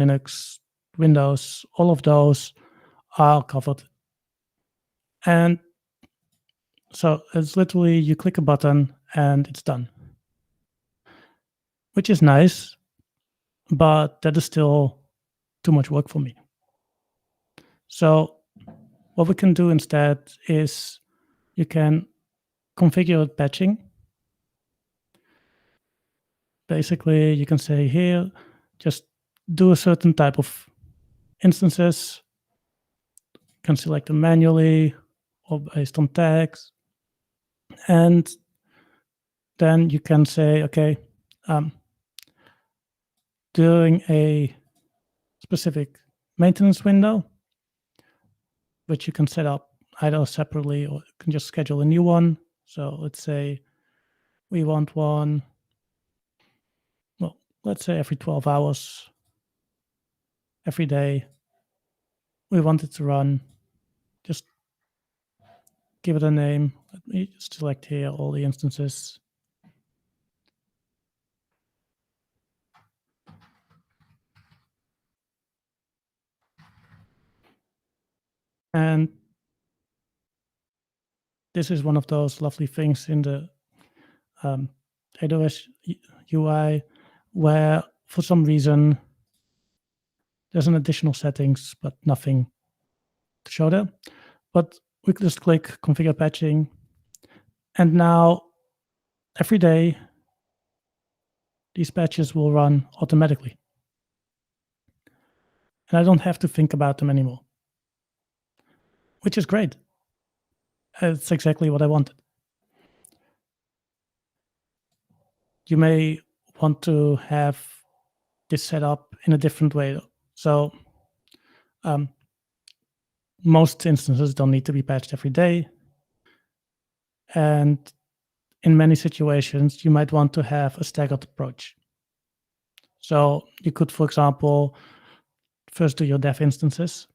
Linux, Windows, all of those are covered. And so it's literally you click a button and it's done, which is nice, but that is still too much work for me. So what we can do instead is you can configure batching. Basically, you can say here, just do a certain type of instances. You can select them manually or based on tags. And then you can say, okay, during a specific maintenance window, which you can set up either separately or you can just schedule a new one. So let's say we want one, well, let's say every 12 hours, every day, we want it to run. Just give it a name. Let me just select here all the instances. And this is one of those lovely things in the AWS UI where for some reason there's an additional settings, but nothing to show there. But we can just click configure patching. And now every day, these patches will run automatically. And I don't have to think about them anymore, which is great. It's exactly what I wanted. You may want to have this set up in a different way. So most instances don't need to be patched every day. And in many situations, you might want to have a staggered approach. So you could, for example, first do your dev instances,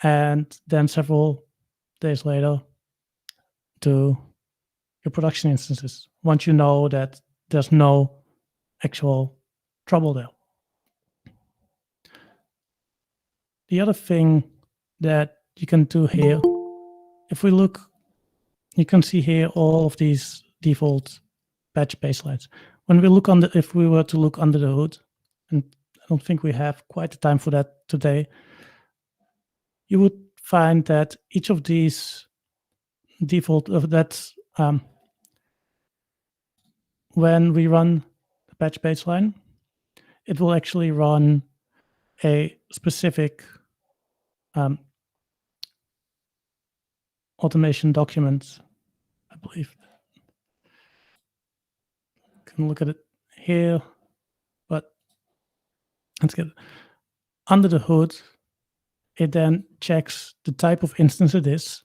and then several days later do your production instances, once you know that there's no actual trouble there. The other thing that you can do here, if we look, you can see here all of these default patch baselines. When we look if we were to look under the hood, and I don't think we have quite the time for that today, you would find that each of these default when we run the patch baseline, it will actually run a specific automation document, I believe. You can look at it here, but let's get under the hood. It then checks the type of instance it is.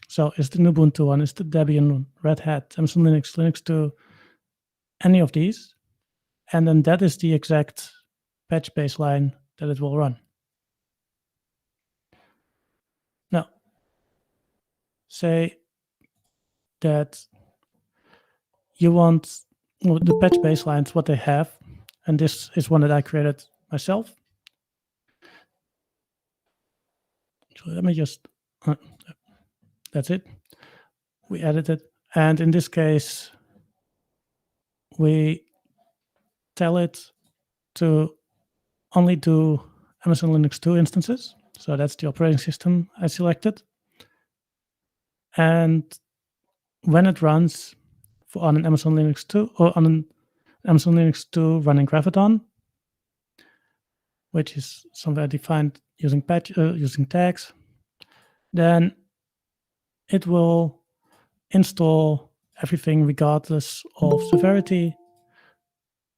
So is it an Ubuntu one, is it Debian one, Red Hat, Amazon Linux, Linux 2, any of these? And then that is the exact patch baseline that it will run. Now, say that you want the patch baselines, what they have, and this is one that I created myself. So let me just, that's it. We added it. And in this case, we tell it to only do Amazon Linux 2 instances. So that's the operating system I selected. And when it runs on an Amazon Linux 2 or on an Amazon Linux 2 running Graviton, which is somewhere defined using tags, then it will install everything regardless of severity,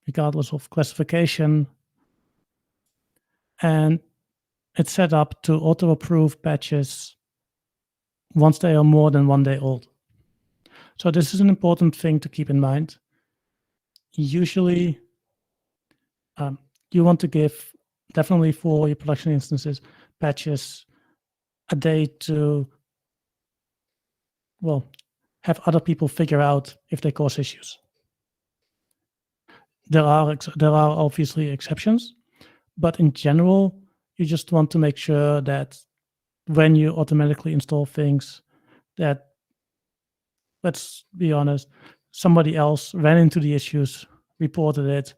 regardless of classification, and it's set up to auto-approve patches once they are more than 1 day old. So this is an important thing to keep in mind. Usually, you want to give, definitely for your production instances, patches a day to, well, have other people figure out if they cause issues. There are obviously exceptions, But in general, you just want to make sure that when you automatically install things, that, let's be honest, somebody else ran into the issues, reported it,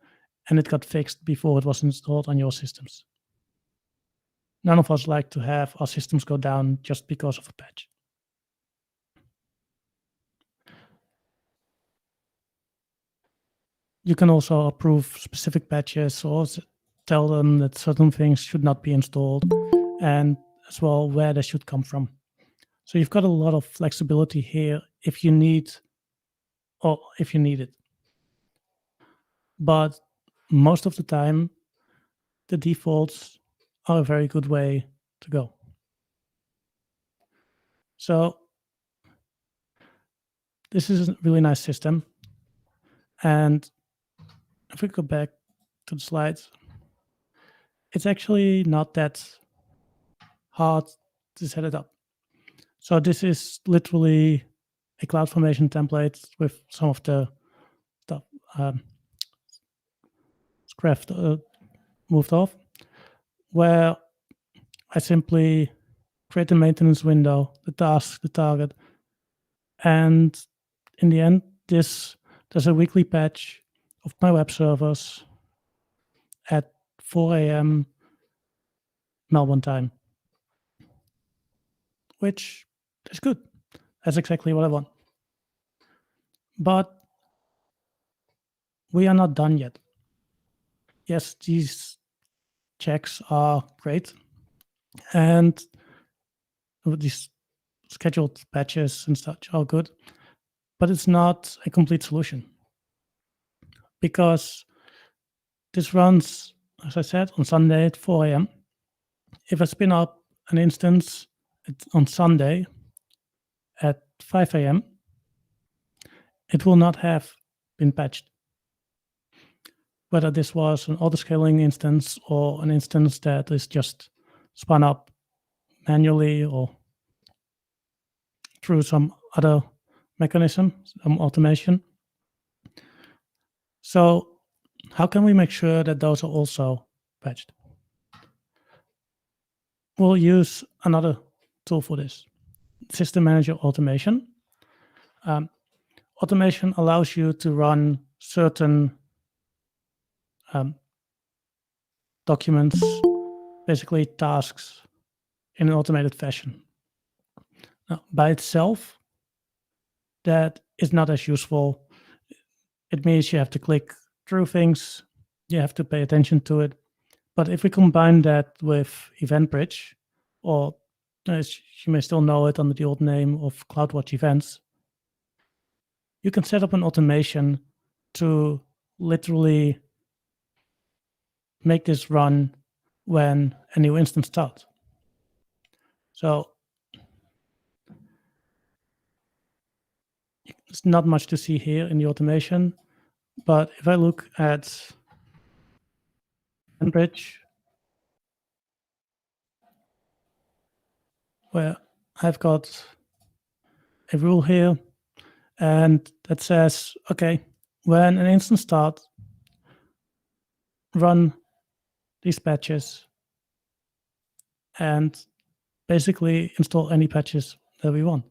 and it got fixed before it was installed on your systems. None of us like to have our systems go down just because of a patch. You can also approve specific patches or tell them that certain things should not be installed, and as well where they should come from. So you've got a lot of flexibility here if you need it. But most of the time, the defaults are a very good way to go. So this is a really nice system. And if we go back to the slides, it's actually not that hard to set it up. So this is literally a CloudFormation template with some of the stuff scrapped, moved off, where I simply create a maintenance window, the task, the target, and in the end, there's a weekly patch of my web servers at 4 a.m. Melbourne time, which is good. That's exactly what I want. But we are not done yet. Yes, these checks are great, and these scheduled patches and such are good, but it's not a complete solution, because this runs, as I said, on Sunday at 4 a.m. If I spin up an instance on Sunday at 5 a.m., it will not have been patched. Whether this was an auto-scaling instance or an instance that is just spun up manually or through some other mechanism, some automation. So how can we make sure that those are also patched? We'll use another tool for this, System Manager Automation. Automation allows you to run certain documents, basically tasks, in an automated fashion. Now, by itself, that is not as useful. It means you have to click through things, you have to pay attention to it. But if we combine that with EventBridge, or as you may still know it under the old name of CloudWatch Events, you can set up an automation to literally make this run when a new instance starts. So there's not much to see here in the automation, but if I look at EventBridge, where I've got a rule here, and that says, okay, when an instance starts, run these patches and basically install any patches that we want.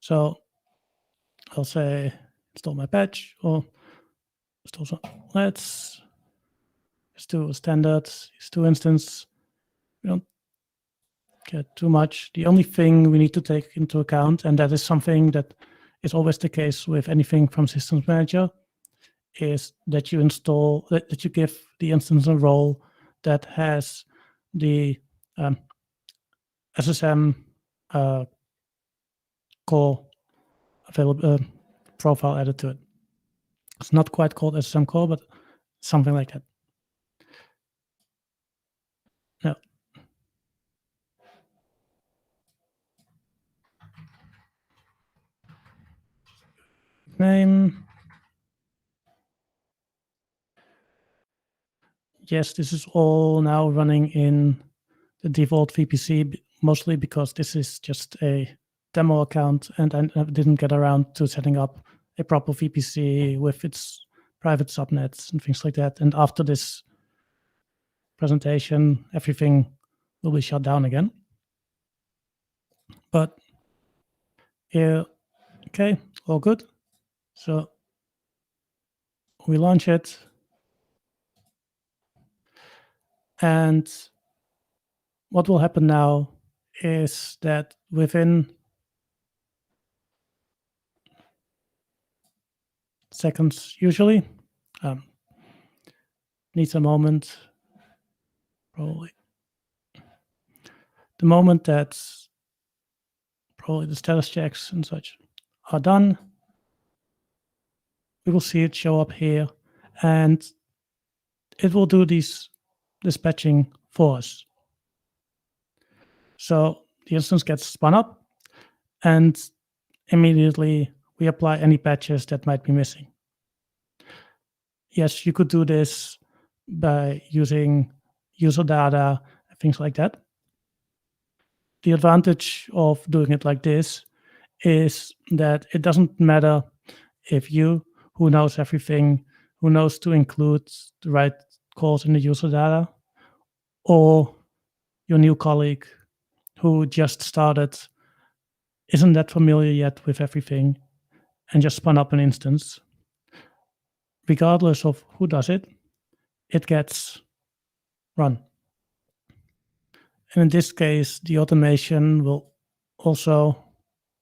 So I'll say install my patch, or install some. Let's do a standard ES2 instance. We don't get too much. The only thing we need to take into account, and that is something that is always the case with anything from Systems Manager, is that you install, that you give the instance a role that has the SSM core available profile added to it. It's not quite called SSM core, but something like that. Yeah. Name. Yes, this is all now running in the default VPC, mostly because this is just a demo account, and I didn't get around to setting up a proper VPC with its private subnets and things like that. And after this presentation, everything will be shut down again. But here, okay, all good. So we launch it, and what will happen now is that within seconds, usually, needs a moment, probably. The moment that probably the status checks and such are done, we will see it show up here, and it will do this patching for us. So the instance gets spun up, and immediately we apply any patches that might be missing. Yes, you could do this by using user data and things like that. The advantage of doing it like this is that it doesn't matter if you, who knows everything, who knows to include the right calls in the user data, or your new colleague who just started, isn't that familiar yet with everything, and just spun up an instance. Regardless of who does it, it gets run. And in this case, the automation will also,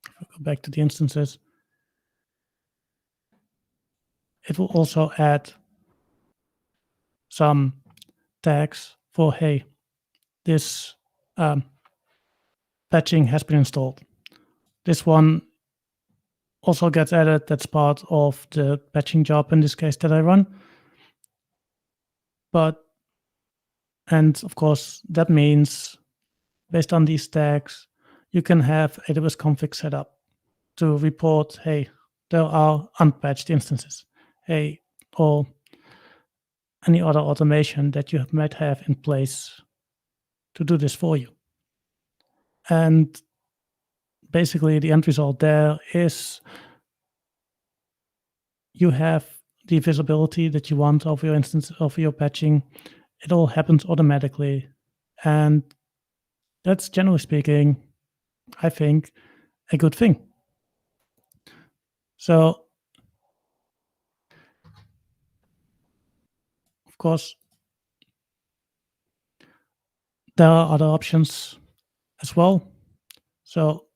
if I go back to the instances, it will also add some tags for, hey, this patching has been installed. This one also gets added. That's part of the patching job in this case that I run. And of course, that means based on these tags, you can have AWS config set up to report, hey, there are unpatched instances, hey, or any other automation that you might have in place to do this for you. And basically, the end result there is you have the visibility that you want of your instance, of your patching. It all happens automatically. And that's, generally speaking, I think, a good thing. So, of course, there are other options as well. So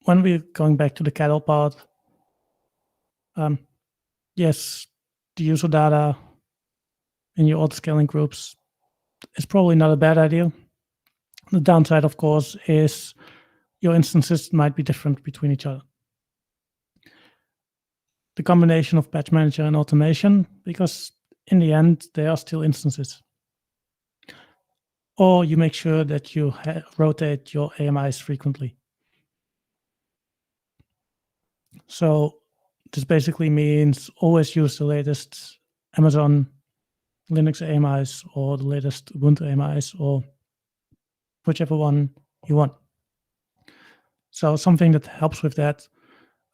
when we're going back to the cattle part, yes, the user data in your auto-scaling groups is probably not a bad idea. The downside, of course, is your instances might be different between each other. The combination of patch manager and automation, because in the end, they are still instances. Or you make sure that you rotate your AMIs frequently. So this basically means always use the latest Amazon Linux AMIs or the latest Ubuntu AMIs or whichever one you want. So something that helps with that,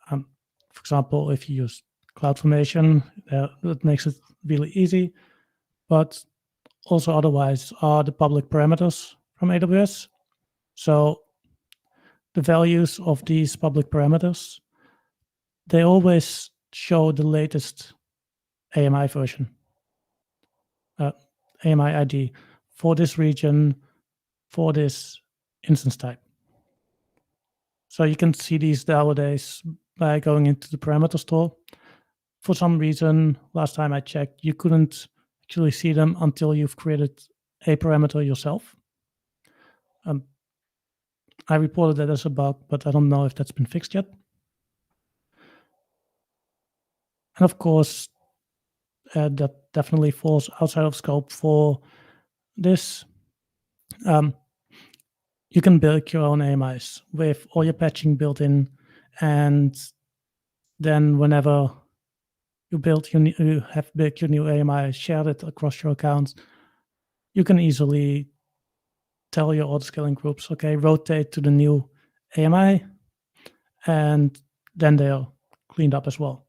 for example, if you use CloudFormation, that makes it really easy. But also otherwise are the public parameters from AWS. So the values of these public parameters, they always show the latest AMI version, AMI ID for this region, for this instance type. So you can see these nowadays by going into the parameter store. For some reason, last time I checked, you couldn't actually see them until you've created a parameter yourself. I reported that as a bug, but I don't know if that's been fixed yet. And of course, that definitely falls outside of scope for this. You can build your own AMIs with all your patching built in, and then whenever you have built your new AMI, shared it across your accounts, you can easily tell your auto-scaling groups, okay, rotate to the new AMI, and then they are cleaned up as well.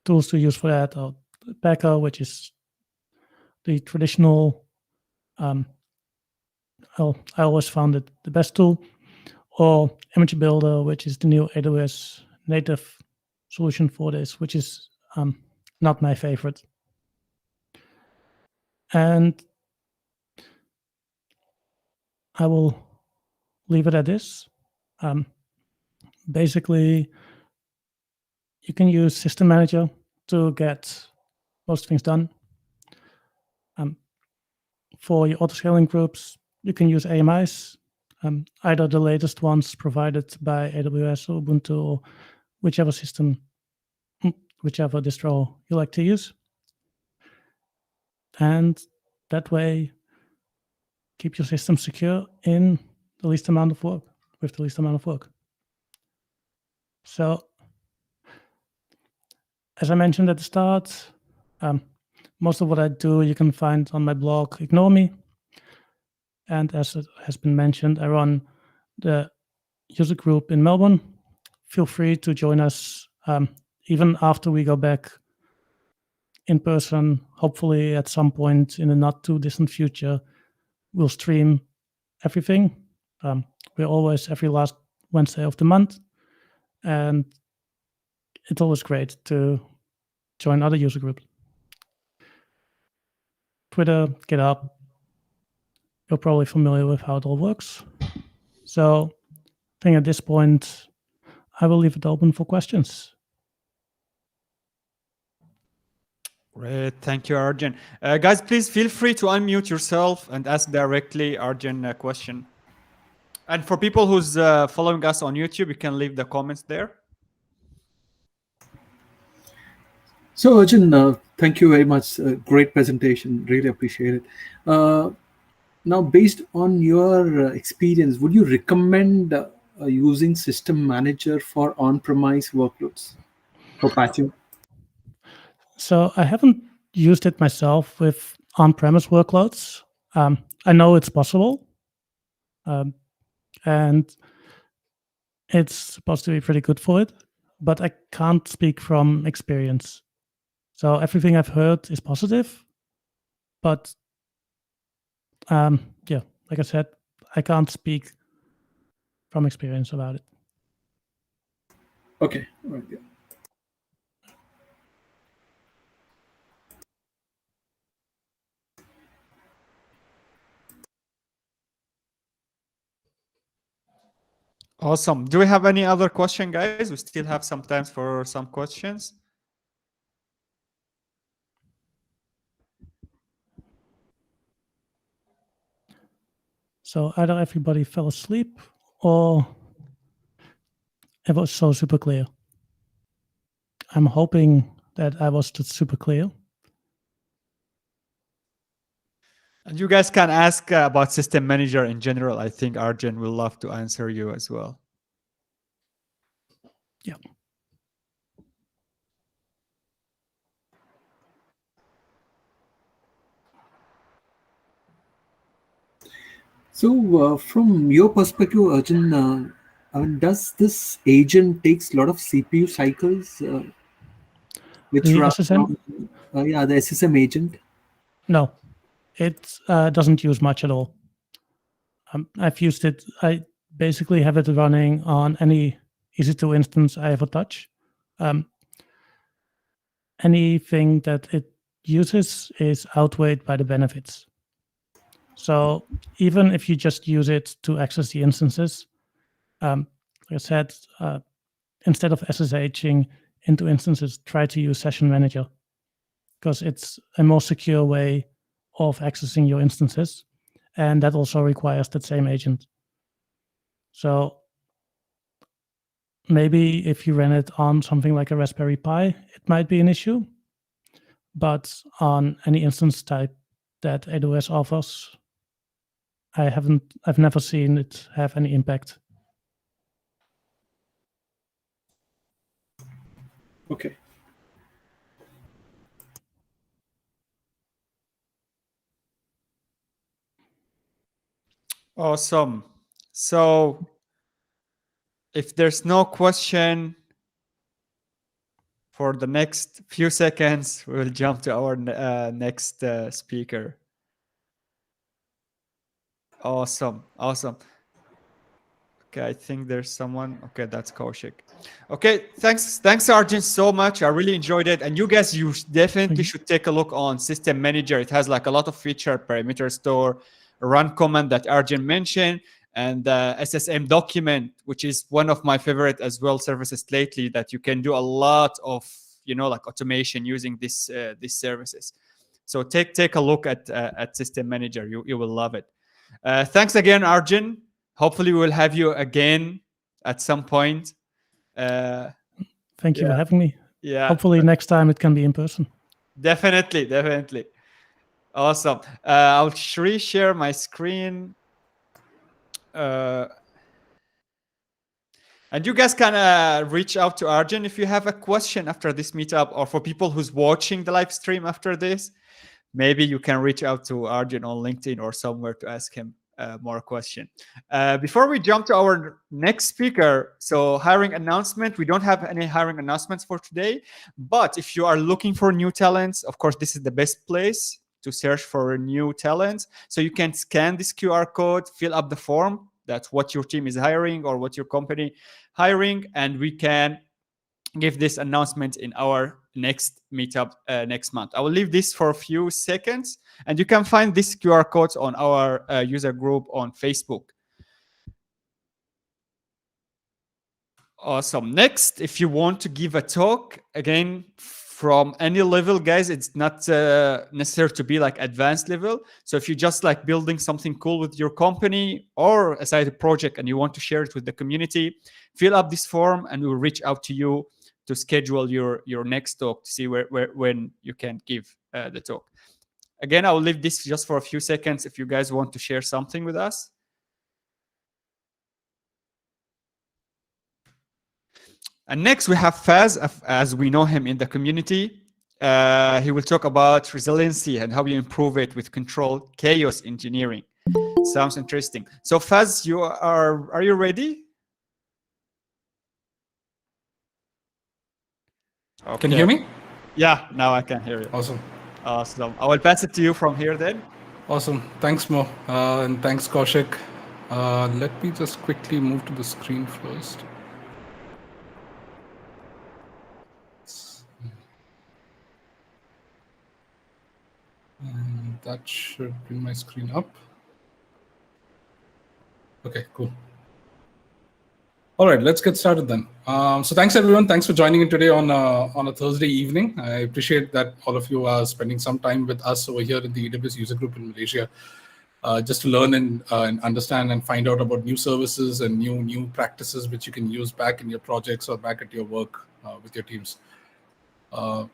Tools to use for that are Packer, which is the traditional, well, I always found it the best tool, or Image Builder, which is the new AWS native solution for this, which is not my favorite. And I will leave it at this. Basically, you can use System Manager to get most things done. For your auto-scaling groups, you can use AMIs, either the latest ones provided by AWS or Ubuntu, or whichever distro you like to use. And that way, keep your system secure in the least amount of work, with the least amount of work. So, as I mentioned at the start, most of what I do you can find on my blog, Ignore Me. And as it has been mentioned, I run the user group in Melbourne. Feel free to join us even after we go back in person. Hopefully, at some point in the not too distant future, we'll stream everything. We're always every last Wednesday of the month, and it's always great to join other user groups. Twitter, GitHub, you're probably familiar with how it all works. So I think at this point, I will leave it open for questions. Great, thank you, Arjun. Guys, please feel free to unmute yourself and ask directly Arjun a question. And for people who's following us on YouTube, you can leave the comments there. So Arjun, thank you very much. Great presentation, really appreciate it. Now, based on your experience, would you recommend using System Manager for on-premise workloads for patching? So I haven't used it myself with on-premise workloads. I know it's possible, and it's supposed to be pretty good for it, but I can't speak from experience. So everything I've heard is positive, but yeah, like I said, I can't speak from experience about it. Okay, all right, yeah. Awesome. Do we have any other question, guys? We still have some time for some questions. So either everybody fell asleep or it was so super clear. I'm hoping that I was just super clear. And you guys can ask about System Manager in general. I think Arjun will love to answer you as well. Yeah. So from your perspective, Arjun, I mean, does this agent takes a lot of CPU cycles? Which The run SSM? yeah, the SSM agent. No, it doesn't use much at all. I've used it. I basically have it running on any EC2 instance I ever touch. Anything that it uses is outweighed by the benefits. So even if you just use it to access the instances, like I said, instead of SSHing into instances, try to use Session Manager because it's a more secure way of accessing your instances. And that also requires that same agent. So maybe if you ran it on something like a Raspberry Pi, it might be an issue. But on any instance type that AWS offers, I've never seen it have any impact. Okay. Awesome. So if there's no question for the next few seconds, we'll jump to our next speaker. Awesome. Okay, I think there's someone. Okay, that's Kaushik. Okay, thanks Arjun so much. I really enjoyed it. And you guys, you definitely should take a look on System Manager. It has like a lot of feature, parameter store, run command that Arjun mentioned, and SSM document, which is one of my favorite as well services lately, that you can do a lot of, like automation using these services. So take a look at System Manager. You will love it. Thanks again, Arjun. Hopefully, we will have you again at some point. Thank you for having me. Yeah. Hopefully, next time it can be in person. Definitely. Awesome. I'll reshare my screen. And you guys can reach out to Arjun if you have a question after this meetup, or for people who's watching the live stream after this, maybe you can reach out to Arjun on LinkedIn or somewhere to ask him more question. Before we jump to our next speaker, so hiring announcement, we don't have any hiring announcements for today, but if you are looking for new talents, of course, this is the best place to search for new talents. So you can scan this QR code, fill up the form, that's what your team is hiring or what your company hiring, and we can give this announcement in our next meetup next month. I will leave this for a few seconds, and you can find this QR code on our user group on Facebook. Awesome. Next, if you want to give a talk, again, from any level, guys, it's not necessary to be like advanced level. So if you just like building something cool with your company or a side project and you want to share it with the community, fill up this form and we'll reach out to you to schedule your next talk to see when you can give the talk. Again, I will leave this just for a few seconds if you guys want to share something with us. And next we have Faz, as we know him in the community. He will talk about resiliency and how you improve it with controlled chaos engineering. Sounds interesting. So Faz, are you ready? Okay. Can you hear me? Yeah, now I can hear you. Awesome. I will pass it to you from here then. Awesome. Thanks, Mo. And thanks, Kaushik. Let me just quickly move to the screen first. And that should bring my screen up. Okay, cool. All right, let's get started then. So thanks everyone. Thanks for joining in today on a Thursday evening. I appreciate that all of you are spending some time with us over here in the AWS user group in Malaysia, just to learn and understand and find out about new services and new practices which you can use back in your projects or back at your work with your teams.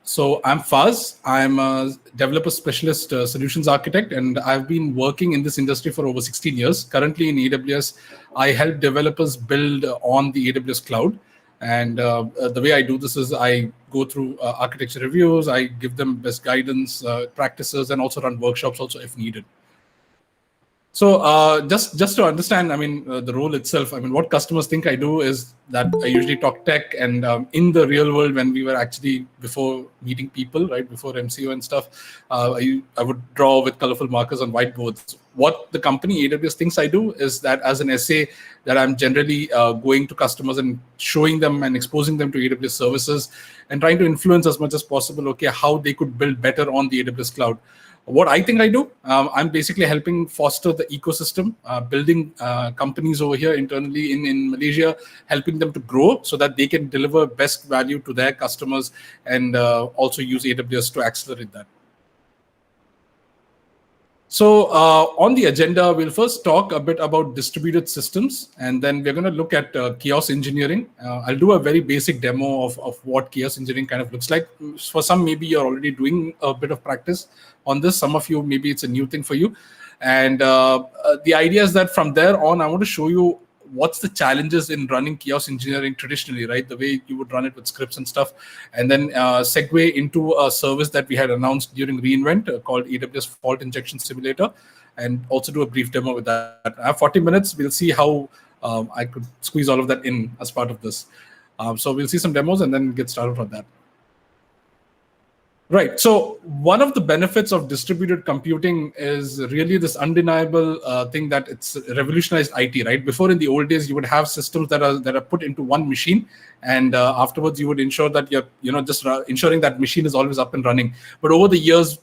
So I'm Faz. I'm a developer specialist solutions architect, and I've been working in this industry for over 16 years. Currently in AWS, I help developers build on the AWS cloud. And the way I do this is I go through architecture reviews, I give them best guidance, practices, and also run workshops also if needed. So just to understand, I mean, the role itself, I mean, what customers think I do is that I usually talk tech, and in the real world, when we were actually before meeting people, right, before MCO and stuff, I would draw with colorful markers on whiteboards. What the company AWS thinks I do is that as an SA, that I'm generally going to customers and showing them and exposing them to AWS services and trying to influence as much as possible, okay, how they could build better on the AWS cloud. What I think I do, I'm basically helping foster the ecosystem, building companies over here internally in Malaysia, helping them to grow so that they can deliver best value to their customers and also use AWS to accelerate that. So on the agenda, we'll first talk a bit about distributed systems, and then we're going to look at chaos engineering. I'll do a very basic demo of what chaos engineering kind of looks like. For some, maybe you're already doing a bit of practice on this. Some of you, maybe it's a new thing for you. And the idea is that from there on, I want to show you what's the challenges in running chaos engineering traditionally, right? The way you would run it with scripts and stuff. And then segue into a service that we had announced during reInvent called AWS Fault Injection Simulator, and also do a brief demo with that. I have 40 minutes. We'll see how I could squeeze all of that in as part of this. So we'll see some demos and then get started on that. Right. So one of the benefits of distributed computing is really this undeniable thing that it's revolutionized IT. Right. Before, in the old days, you would have systems that are put into one machine, and afterwards you would ensure that you're just ensuring that machine is always up and running. But over the years,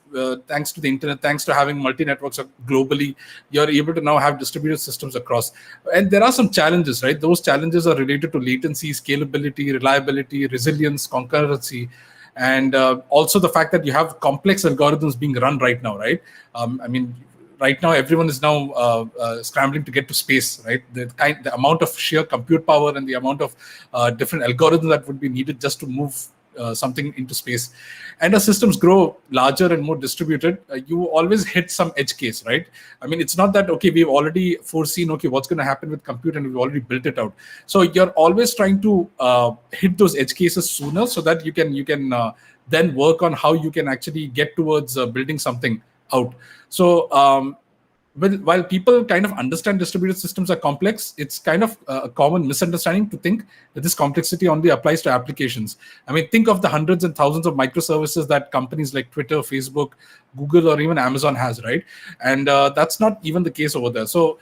thanks to the internet, thanks to having multi networks globally, you're able to now have distributed systems across. And there are some challenges, right? Those challenges are related to latency, scalability, reliability, resilience, concurrency. And also the fact that you have complex algorithms being run right now, right? I mean, right now everyone is now scrambling to get to space, right? The amount of sheer compute power and the amount of different algorithms that would be needed just to move something into space. And as systems grow larger and more distributed, you always hit some edge case, right? I mean, it's not that, okay, we've already foreseen, okay, what's going to happen with compute and we've already built it out. So you're always trying to hit those edge cases sooner so that you can then work on how you can actually get towards building something out. So while people kind of understand distributed systems are complex, it's kind of a common misunderstanding to think that this complexity only applies to applications. I mean, think of the hundreds and thousands of microservices that companies like Twitter, Facebook, Google, or even Amazon has, right? And that's not even the case over there. So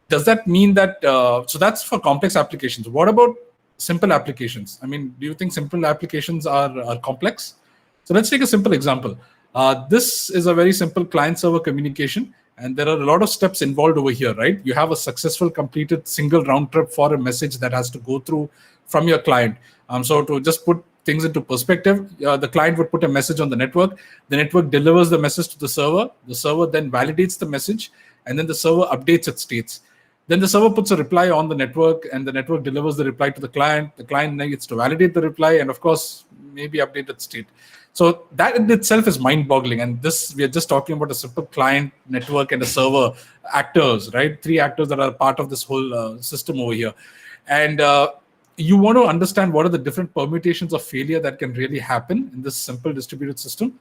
does that mean that, so that's for complex applications. What about simple applications? I mean, do you think simple applications are complex? So let's take a simple example. This is a very simple client-server communication. And there are a lot of steps involved over here, right? You have a successful completed single round trip for a message that has to go through from your client. So to just put things into perspective, the client would put a message on the network delivers the message to the server then validates the message, and then the server updates its states. Then the server puts a reply on the network, and the network delivers the reply to the client then gets to validate the reply, and of course, maybe update its state. So that in itself is mind-boggling. And this, we are just talking about a simple client, network, and a server actors, right? 3 actors that are part of this whole system over here. And you want to understand what are the different permutations of failure that can really happen in this simple distributed system.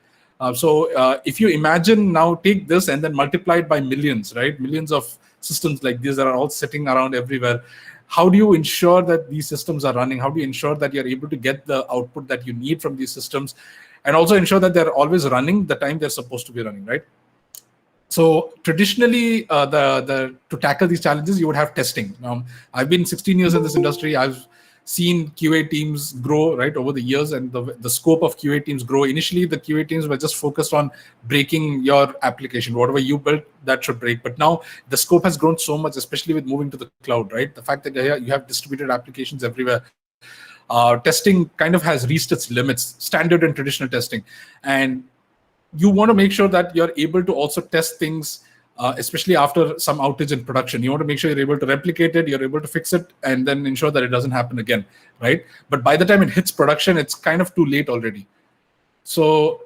So if you imagine now, take this and then multiply it by millions, right? Millions of systems like these that are all sitting around everywhere. How do you ensure that these systems are running? How do you ensure that you're able to get the output that you need from these systems? And also ensure that they're always running the time they're supposed to be running, right? So traditionally, to tackle these challenges, you would have testing. I've been 16 years in this industry. I've seen QA teams grow, right, over the years, and the scope of QA teams grow. Initially, the QA teams were just focused on breaking your application. Whatever you built, that should break. But now the scope has grown so much, especially with moving to the cloud, right? The fact that you have distributed applications everywhere. Testing kind of has reached its limits, standard and traditional testing. And you want to make sure that you're able to also test things, especially after some outage in production. You want to make sure you're able to replicate it, you're able to fix it, and then ensure that it doesn't happen again, right? But by the time it hits production, it's kind of too late already. So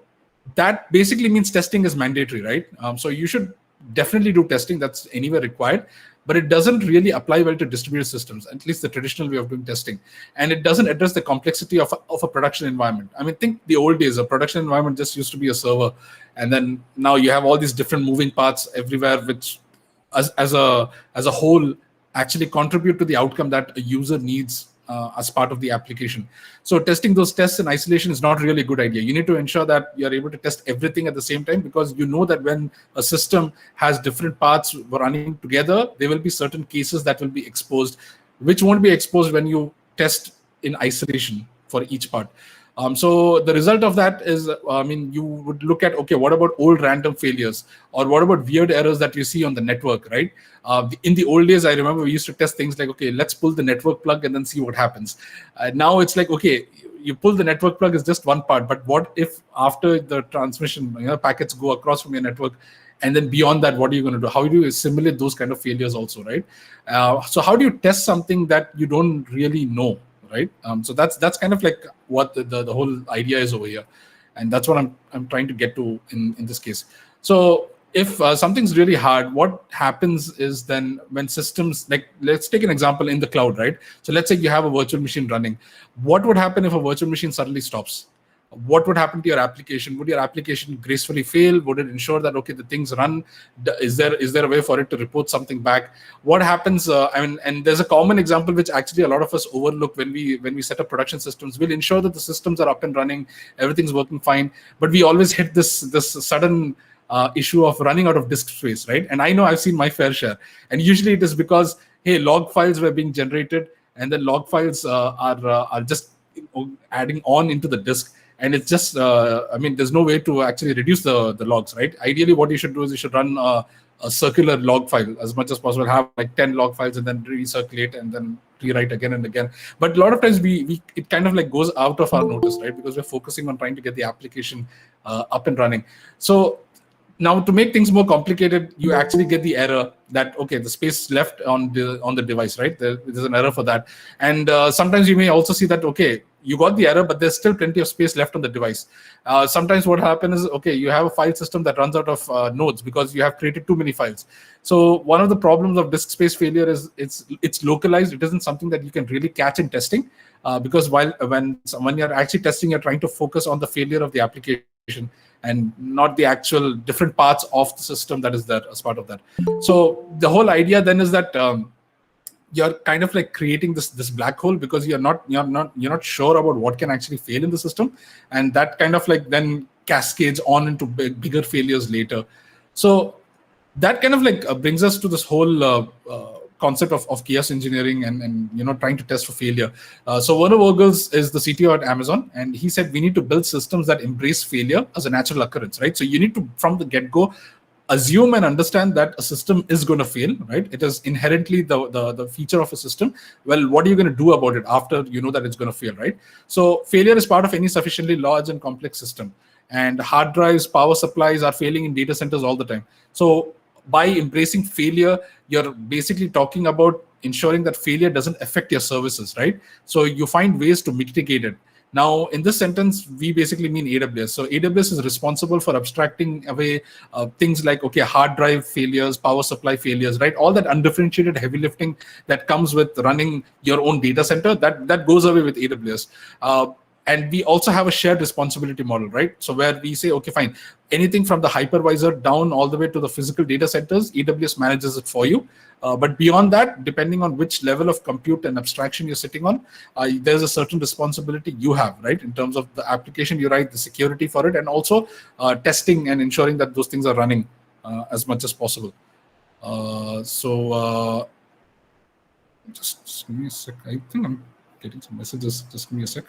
that basically means testing is mandatory, right? So you should definitely do testing. That's anywhere required. But it doesn't really apply well to distributed systems, at least the traditional way of doing testing. And it doesn't address the complexity of a production environment. I mean, think the old days, a production environment just used to be a server. And then now you have all these different moving parts everywhere, which as a whole actually contribute to the outcome that a user needs as part of the application. So testing those tests in isolation is not really a good idea. You need to ensure that you're able to test everything at the same time, because you know that when a system has different parts running together, there will be certain cases that will be exposed, which won't be exposed when you test in isolation for each part. So the result of that is, you would look at, okay, what about old random failures? Or what about weird errors that you see on the network, right? In the old days, I remember we used to test things like, okay, let's pull the network plug and then see what happens. Now it's like, okay, you pull the network plug is just one part, but what if after the transmission, packets go across from your network, and then beyond that, what are you going to do? How do you simulate those kind of failures also, right? So how do you test something that you don't really know? Right. So that's kind of like what the whole idea is over here. And that's what I'm trying to get to in this case. So if something's really hard, what happens is then when systems, like let's take an example in the cloud, right? So let's say you have a virtual machine running. What would happen if a virtual machine suddenly stops? what would happen to your application? Would your application gracefully fail? Would it ensure that, okay, the things run? Is there a way for it to report something back? What happens? And there's a common example which actually a lot of us overlook when we set up production systems. We'll ensure that the systems are up and running, everything's working fine, but we always hit this sudden issue of running out of disk space, right? And I know I've seen my fair share. And usually it is because, hey, log files were being generated, and then log files are just adding on into the disk. And it's just, there's no way to actually reduce the logs, right? Ideally, what you should do is you should run a circular log file as much as possible, have like 10 log files and then recirculate and then rewrite again and again. But a lot of times it kind of like goes out of our notice, right? Because we're focusing on trying to get the application up and running. So now, to make things more complicated, you actually get the error that, okay, the space left on the device, right? There's an error for that. And sometimes you may also see that, okay, you got the error, but there's still plenty of space left on the device. Sometimes what happens is, okay, you have a file system that runs out of nodes because you have created too many files. So one of the problems of disk space failure is it's localized. It isn't something that you can really catch in testing because when you're actually testing, you're trying to focus on the failure of the application and not the actual different parts of the system that is there as part of that. So the whole idea then is that you're kind of like creating this black hole because you're not sure about what can actually fail in the system, and that kind of like then cascades on into bigger failures later. So that kind of like brings us to this whole concept of chaos engineering and trying to test for failure. So Werner Vogels is the CTO at Amazon, and he said we need to build systems that embrace failure as a natural occurrence, right? So you need to, from the get-go, assume and understand that a system is going to fail, right? It is inherently the feature of a system. Well, what are you going to do about it after you know that it's going to fail, right? So failure is part of any sufficiently large and complex system, and hard drives, power supplies are failing in data centers all the time. So by embracing failure, you're basically talking about ensuring that failure doesn't affect your services, right? So you find ways to mitigate it. Now, in this sentence, we basically mean AWS. So AWS is responsible for abstracting away things like, okay, hard drive failures, power supply failures, right? All that undifferentiated heavy lifting that comes with running your own data center, that goes away with AWS. And we also have a shared responsibility model, right? So where we say, okay, fine, anything from the hypervisor down all the way to the physical data centers, AWS manages it for you. But beyond that, depending on which level of compute and abstraction you're sitting on, there's a certain responsibility you have, right? In terms of the application you write, the security for it, and also testing and ensuring that those things are running as much as possible. Just give me a sec. I think I'm getting some messages. Just give me a sec.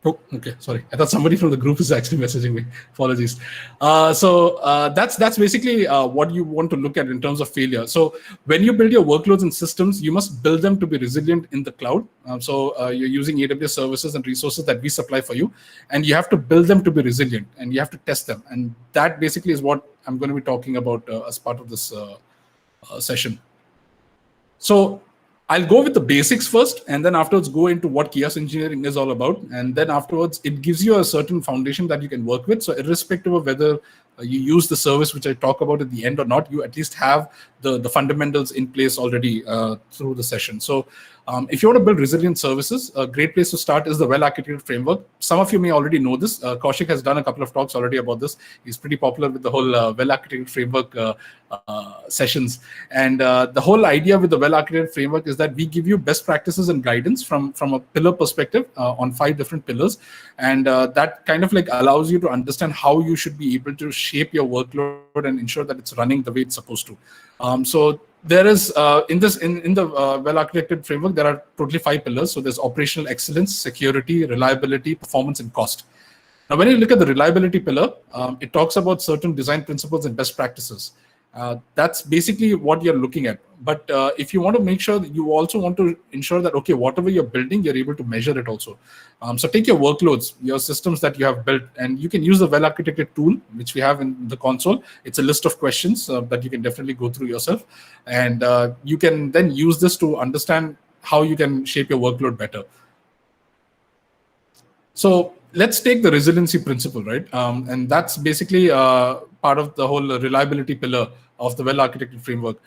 Oh, okay. Sorry, I thought somebody from the group is actually messaging me. Apologies. That's basically what you want to look at in terms of failure. So when you build your workloads and systems, you must build them to be resilient in the cloud. You're using AWS services and resources that we supply for you, and you have to build them to be resilient, and you have to test them. And that basically is what I'm going to be talking about as part of this session. So I'll go with the basics first, and then afterwards go into what chaos engineering is all about. And then afterwards, it gives you a certain foundation that you can work with. So irrespective of whether you use the service which I talk about at the end or not, you at least have the fundamentals in place already through the session. So if you want to build resilient services, a great place to start is the well-architected framework. Some of you may already know this. Kaushik has done a couple of talks already about this. He's pretty popular with the whole well-architected framework sessions. And the whole idea with the well-architected framework is that we give you best practices and guidance from a pillar perspective on 5 different pillars. And that kind of like allows you to understand how you should be able to shape your workload and ensure that it's running the way it's supposed to. So there is in the well-architected framework, there are totally 5 pillars. So there's operational excellence, security, reliability, performance, and cost. Now, when you look at the reliability pillar, it talks about certain design principles and best practices. That's basically what you're looking at. But if you want to make sure that you also want to ensure that, okay, whatever you're building, you're able to measure it also. So take your workloads, your systems that you have built, and you can use the well-architected tool, which we have in the console. It's a list of questions that you can definitely go through yourself. And you can then use this to understand how you can shape your workload better. So let's take the resiliency principle, right? And that's basically part of the whole reliability pillar of the well-architected framework.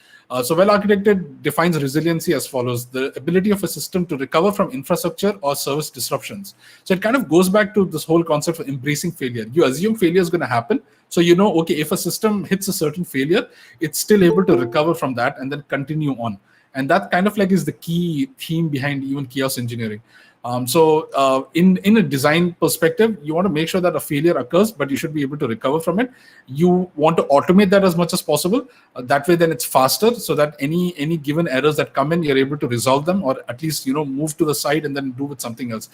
So well-architected defines resiliency as follows: the ability of a system to recover from infrastructure or service disruptions. So it kind of goes back to this whole concept of embracing failure. You assume failure is going to happen. So you know, okay, if a system hits a certain failure, it's still able to recover from that and then continue on. And that kind of like is the key theme behind even chaos engineering. So in a design perspective, you want to make sure that a failure occurs, but you should be able to recover from it. You want to automate that as much as possible. That way, then it's faster, so that any given errors that come in, you're able to resolve them, or at least move to the side and then do with something else.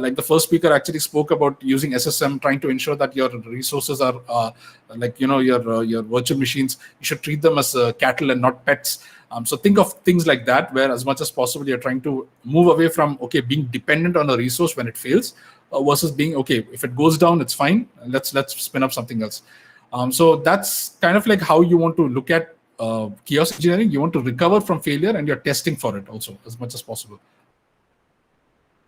Like the first speaker actually spoke about using SSM, trying to ensure that your resources are your virtual machines. You should treat them as cattle and not pets. So think of things like that, where as much as possible you're trying to move away from being dependent on a resource when it fails, versus being if it goes down, it's fine. Let's spin up something else. So that's kind of like how you want to look at chaos engineering. You want to recover from failure, and you're testing for it also as much as possible.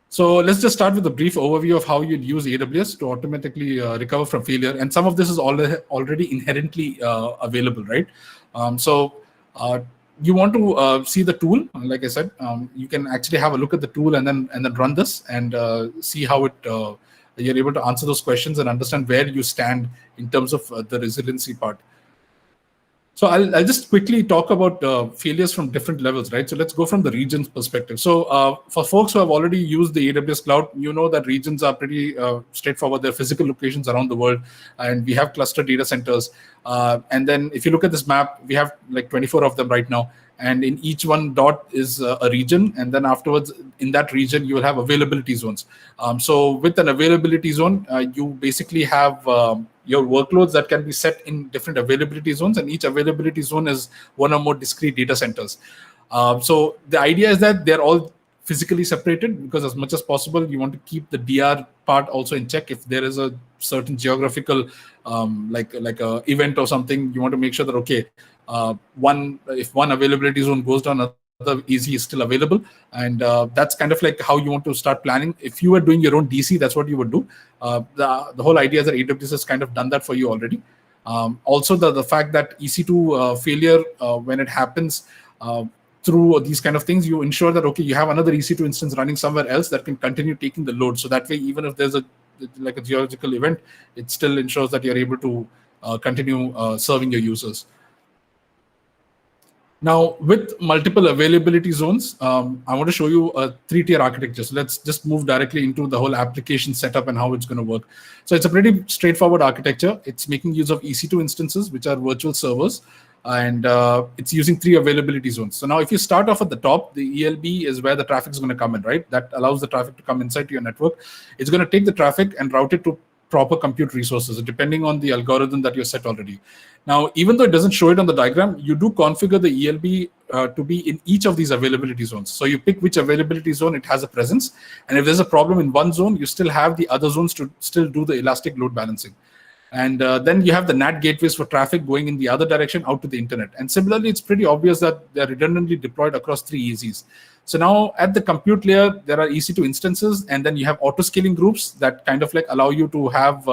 So let's just start with a brief overview of how you'd use AWS to automatically recover from failure. And some of this is already inherently available, right? You want to see the tool. Like I said, you can actually have a look at the tool and then run this and see how you're able to answer those questions and understand where you stand in terms of the resiliency part. So I'll just quickly talk about failures from different levels, right? So let's go from the regions perspective. So for folks who have already used the AWS cloud, you know that regions are pretty straightforward. They're physical locations around the world, and we have clustered data centers. And then if you look at this map, we have like 24 of them right now. And in each one dot is a region. And then afterwards, in that region, you will have availability zones. So with an availability zone, you basically have your workloads that can be set in different availability zones. And each availability zone is one or more discrete data centers. So the idea is that they're all physically separated, because as much as possible, you want to keep the DR part also in check. If there is a certain geographical like a event or something, you want to make sure that if one availability zone goes down, another easy is still available. And that's kind of like how you want to start planning. If you were doing your own DC, that's what you would do. The whole idea is that AWS has kind of done that for you already. Also, the fact that EC2 failure, when it happens through these kind of things, you ensure that you have another EC2 instance running somewhere else that can continue taking the load. So that way, even if there's a geological event, it still ensures that you're able to continue serving your users. Now, with multiple availability zones, I want to show you a 3-tier architecture. So let's just move directly into the whole application setup and how it's going to work. So it's a pretty straightforward architecture. It's making use of EC2 instances, which are virtual servers, and it's using 3 availability zones. So now if you start off at the top, the ELB is where the traffic is going to come in, right? That allows the traffic to come inside to your network. It's going to take the traffic and route it to proper compute resources, depending on the algorithm that you set already. Now, even though it doesn't show it on the diagram, you do configure the ELB to be in each of these availability zones. So you pick which availability zone it has a presence. And if there's a problem in one zone, you still have the other zones to still do the elastic load balancing. And then you have the NAT gateways for traffic going in the other direction out to the internet. And similarly, it's pretty obvious that they're redundantly deployed across 3 EZs. So now at the compute layer, there are EC2 instances, and then you have auto-scaling groups that kind of like allow you to have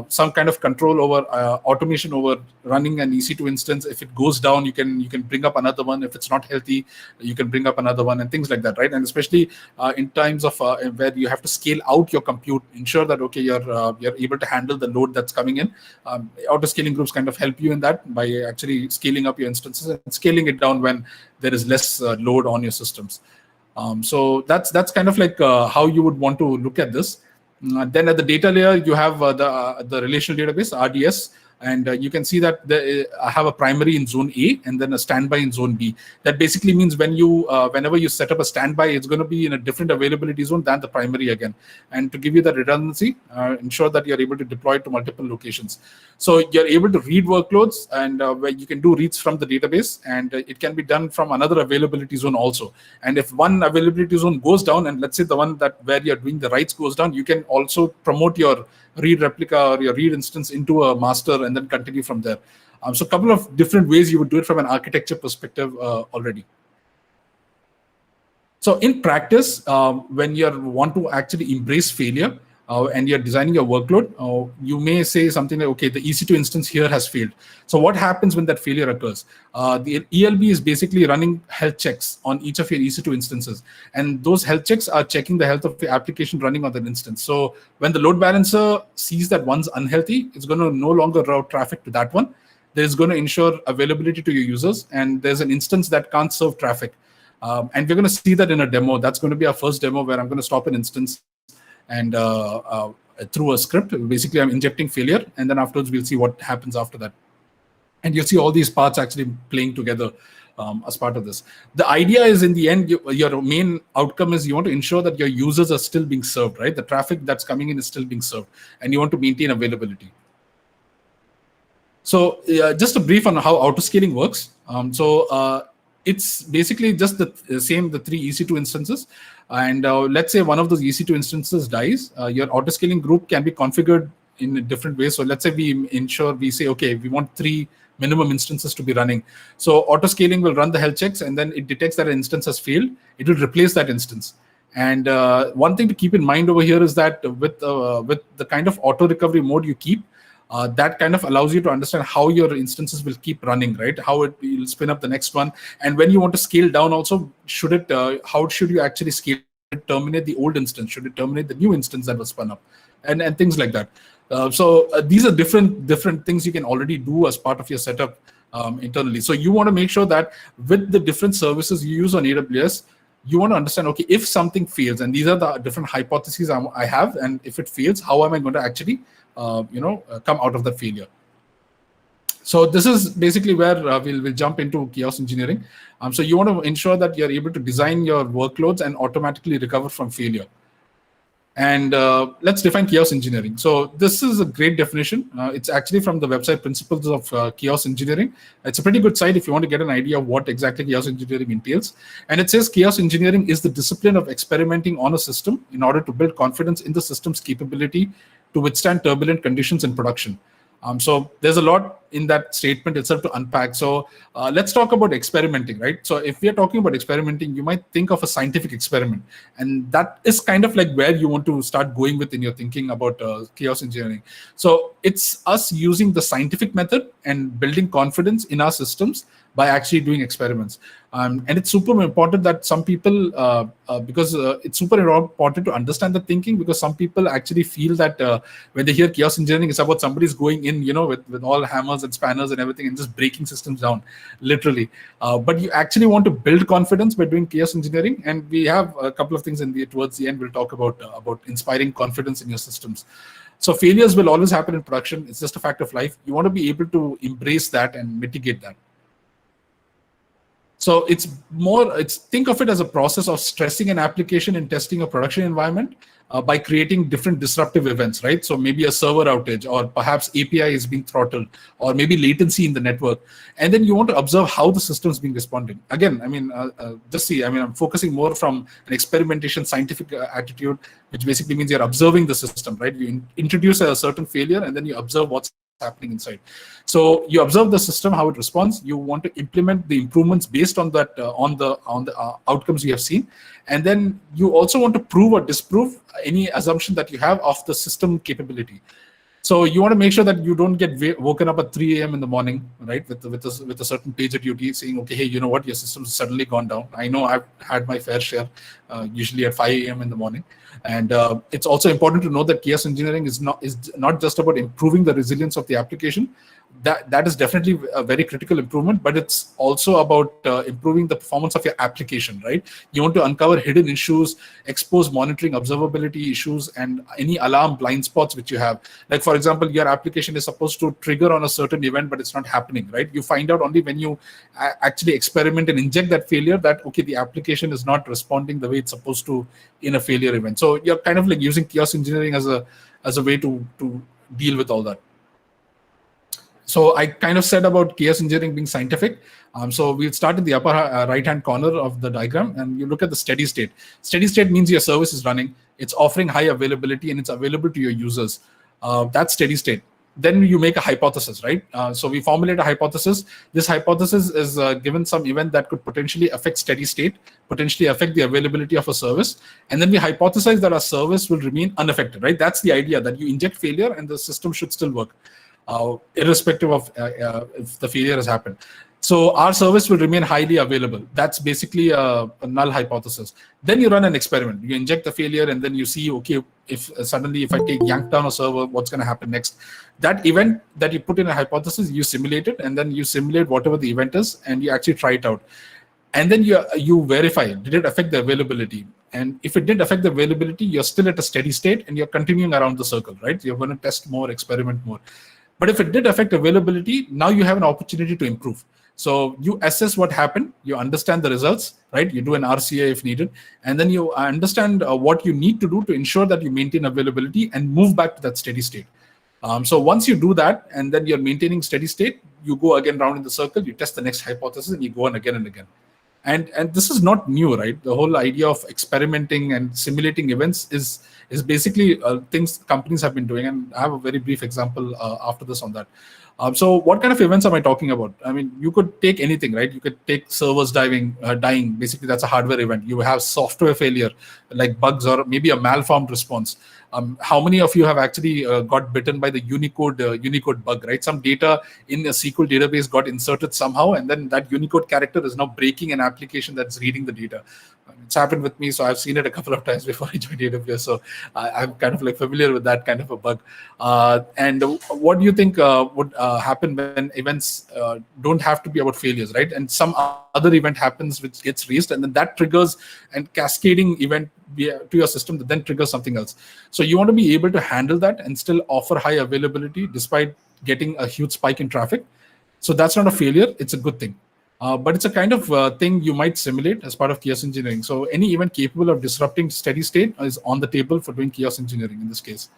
some kind of control over automation over running an EC2 instance. If it goes down, you can bring up another one. If it's not healthy, you can bring up another one, and things like that, right? And especially in times of where you have to scale out your compute, ensure that you're able to handle the load that's coming in. Auto-scaling groups kind of help you in that by actually scaling up your instances and scaling it down when there is less load on your systems. So that's kind of like how you would want to look at this. Then at the data layer, you have the relational database, RDS, and you can see that I have a primary in zone A and then a standby in zone B. That basically means whenever you set up a standby, it's going to be in a different availability zone than the primary again. And to give you that redundancy, ensure that you're able to deploy it to multiple locations. So you're able to read workloads, and where you can do reads from the database, and it can be done from another availability zone also. And if one availability zone goes down, and let's say the one where you're doing the writes goes down, you can also promote your read replica or your read instance into a master and then continue from there. So a couple of different ways you would do it from an architecture perspective already. So in practice, when you want to actually embrace failure, and you're designing your workload, you may say something like, okay, the EC2 instance here has failed. So what happens when that failure occurs? The ELB is basically running health checks on each of your EC2 instances. And those health checks are checking the health of your application running on that instance. So when the load balancer sees that one's unhealthy, it's going to no longer route traffic to that one. There's going to ensure availability to your users. And there's an instance that can't serve traffic. And we're going to see that in a demo. That's going to be our first demo where I'm going to stop an instance and through a script. Basically, I'm injecting failure, and then afterwards we'll see what happens after that. And you'll see all these parts actually playing together as part of this. The idea is, in the end, your main outcome is you want to ensure that your users are still being served, right? The traffic that's coming in is still being served, and you want to maintain availability. So just a brief on how autoscaling works. It's basically just the three EC2 instances. And let's say one of those EC2 instances dies, your autoscaling group can be configured in a different way. So let's say we say, okay, we want 3 minimum instances to be running. So autoscaling will run the health checks, and then it detects that an instance has failed. It will replace that instance. And one thing to keep in mind over here is that with the kind of auto recovery mode you keep, that kind of allows you to understand how your instances will keep running, right? How it will spin up the next one. And when you want to scale down also, how should you actually scale it? Terminate the old instance? Should it terminate the new instance that was spun up? And things like that. These are different things you can already do as part of your setup internally. So you want to make sure that with the different services you use on AWS, you want to understand, okay, if something fails, and these are the different hypotheses I have, and if it fails, how am I going to actually come out of that failure? So this is basically where we'll jump into chaos engineering. So you want to ensure that you're able to design your workloads and automatically recover from failure. And let's define chaos engineering. So this is a great definition. It's actually from the website Principles of Chaos Engineering. It's a pretty good site if you want to get an idea of what exactly chaos engineering entails. And it says chaos engineering is the discipline of experimenting on a system in order to build confidence in the system's capability to withstand turbulent conditions in production. So there's a lot in that statement itself to unpack. So let's talk about experimenting, right? So if we are talking about experimenting, you might think of a scientific experiment. And that is kind of like where you want to start going with in your thinking about chaos engineering. So it's us using the scientific method and building confidence in our systems by actually doing experiments. And it's super important that some people, because it's super important to understand the thinking, because some people actually feel that when they hear chaos engineering, it's about somebody's going in, with all hammers and spanners and everything and just breaking systems down, literally. But you actually want to build confidence by doing chaos engineering. And we have a couple of things towards the end, we'll talk about inspiring confidence in your systems. So failures will always happen in production. It's just a fact of life. You want to be able to embrace that and mitigate that. So think of it as a process of stressing an application in testing a production environment by creating different disruptive events, right? So maybe a server outage, or perhaps API is being throttled, or maybe latency in the network. And then you want to observe how the system is being responded. Again, I'm focusing more from an experimentation scientific attitude, which basically means you're observing the system, right? You introduce a certain failure and then you observe what's happening inside. So you observe the system, how it responds. You want to implement the improvements based on that, on the outcomes you have seen, and then you also want to prove or disprove any assumption that you have of the system capability. So you want to make sure that you don't get woken up at 3 a.m. in the morning, right, with a certain page at duty saying, okay, hey, you know what, your system's suddenly gone down. I know I've had my fair share, usually at 5 a.m. in the morning. And it's also important to know that chaos engineering is not just about improving the resilience of the application. That is definitely a very critical improvement, but it's also about improving the performance of your application, right? You want to uncover hidden issues, expose monitoring observability issues, and any alarm blind spots which you have. Like, for example, your application is supposed to trigger on a certain event, but it's not happening, right? You find out only when you actually experiment and inject that failure that, okay, the application is not responding the way it's supposed to in a failure event. So you're kind of like using chaos engineering as a way to deal with all that. So I kind of said about chaos engineering being scientific. So we'll start in the upper right-hand corner of the diagram, and you look at the steady state. Steady state means your service is running, it's offering high availability, and it's available to your users. That's steady state. then you make a hypothesis, right? So we formulate a hypothesis. This hypothesis is given some event that could potentially affect steady state, potentially affect the availability of a service. And then we hypothesize that our service will remain unaffected, right? That's the idea, that you inject failure and the system should still work, irrespective of if the failure has happened. So our service will remain highly available. That's basically a null hypothesis. Then you run an experiment. You inject the failure and then you see, okay, if suddenly if I take yank down a server, what's going to happen next? That event that you put in a hypothesis, you simulate it, and then you simulate whatever the event is, and you actually try it out. And then you verify, did it affect the availability? And if it didn't affect the availability, you're still at a steady state and you're continuing around the circle, right? You're going to test more, experiment more. But if it did affect availability, now you have an opportunity to improve. So you assess what happened, you understand the results, right? You do an RCA if needed, and then you understand what you need to do to ensure that you maintain availability and move back to that steady state. So once you do that, and then you're maintaining steady state, you go again round in the circle, you test the next hypothesis, and you go on again and again. And this is not new, right? The whole idea of experimenting and simulating events is basically things companies have been doing. And I have a very brief example after this on that. So what kind of events am I talking about? I mean, you could take anything, right? You could take servers dying. Basically, that's a hardware event. You have software failure, like bugs or maybe a malformed response. How many of you have actually got bitten by the Unicode bug, right? Some data in a SQL database got inserted somehow, and then that Unicode character is now breaking an application that's reading the data. It's happened with me, so I've seen it a couple of times before I joined AWS. So I'm kind of like familiar with that kind of a bug. And what do you think would happen when events don't have to be about failures, right? And some other event happens which gets raised, and then that triggers and cascading event to your system that then triggers something else. So you want to be able to handle that and still offer high availability despite getting a huge spike in traffic. So that's not a failure, it's a good thing. But it's a kind of thing you might simulate as part of chaos engineering. So any event capable of disrupting steady state is on the table for doing chaos engineering in this case.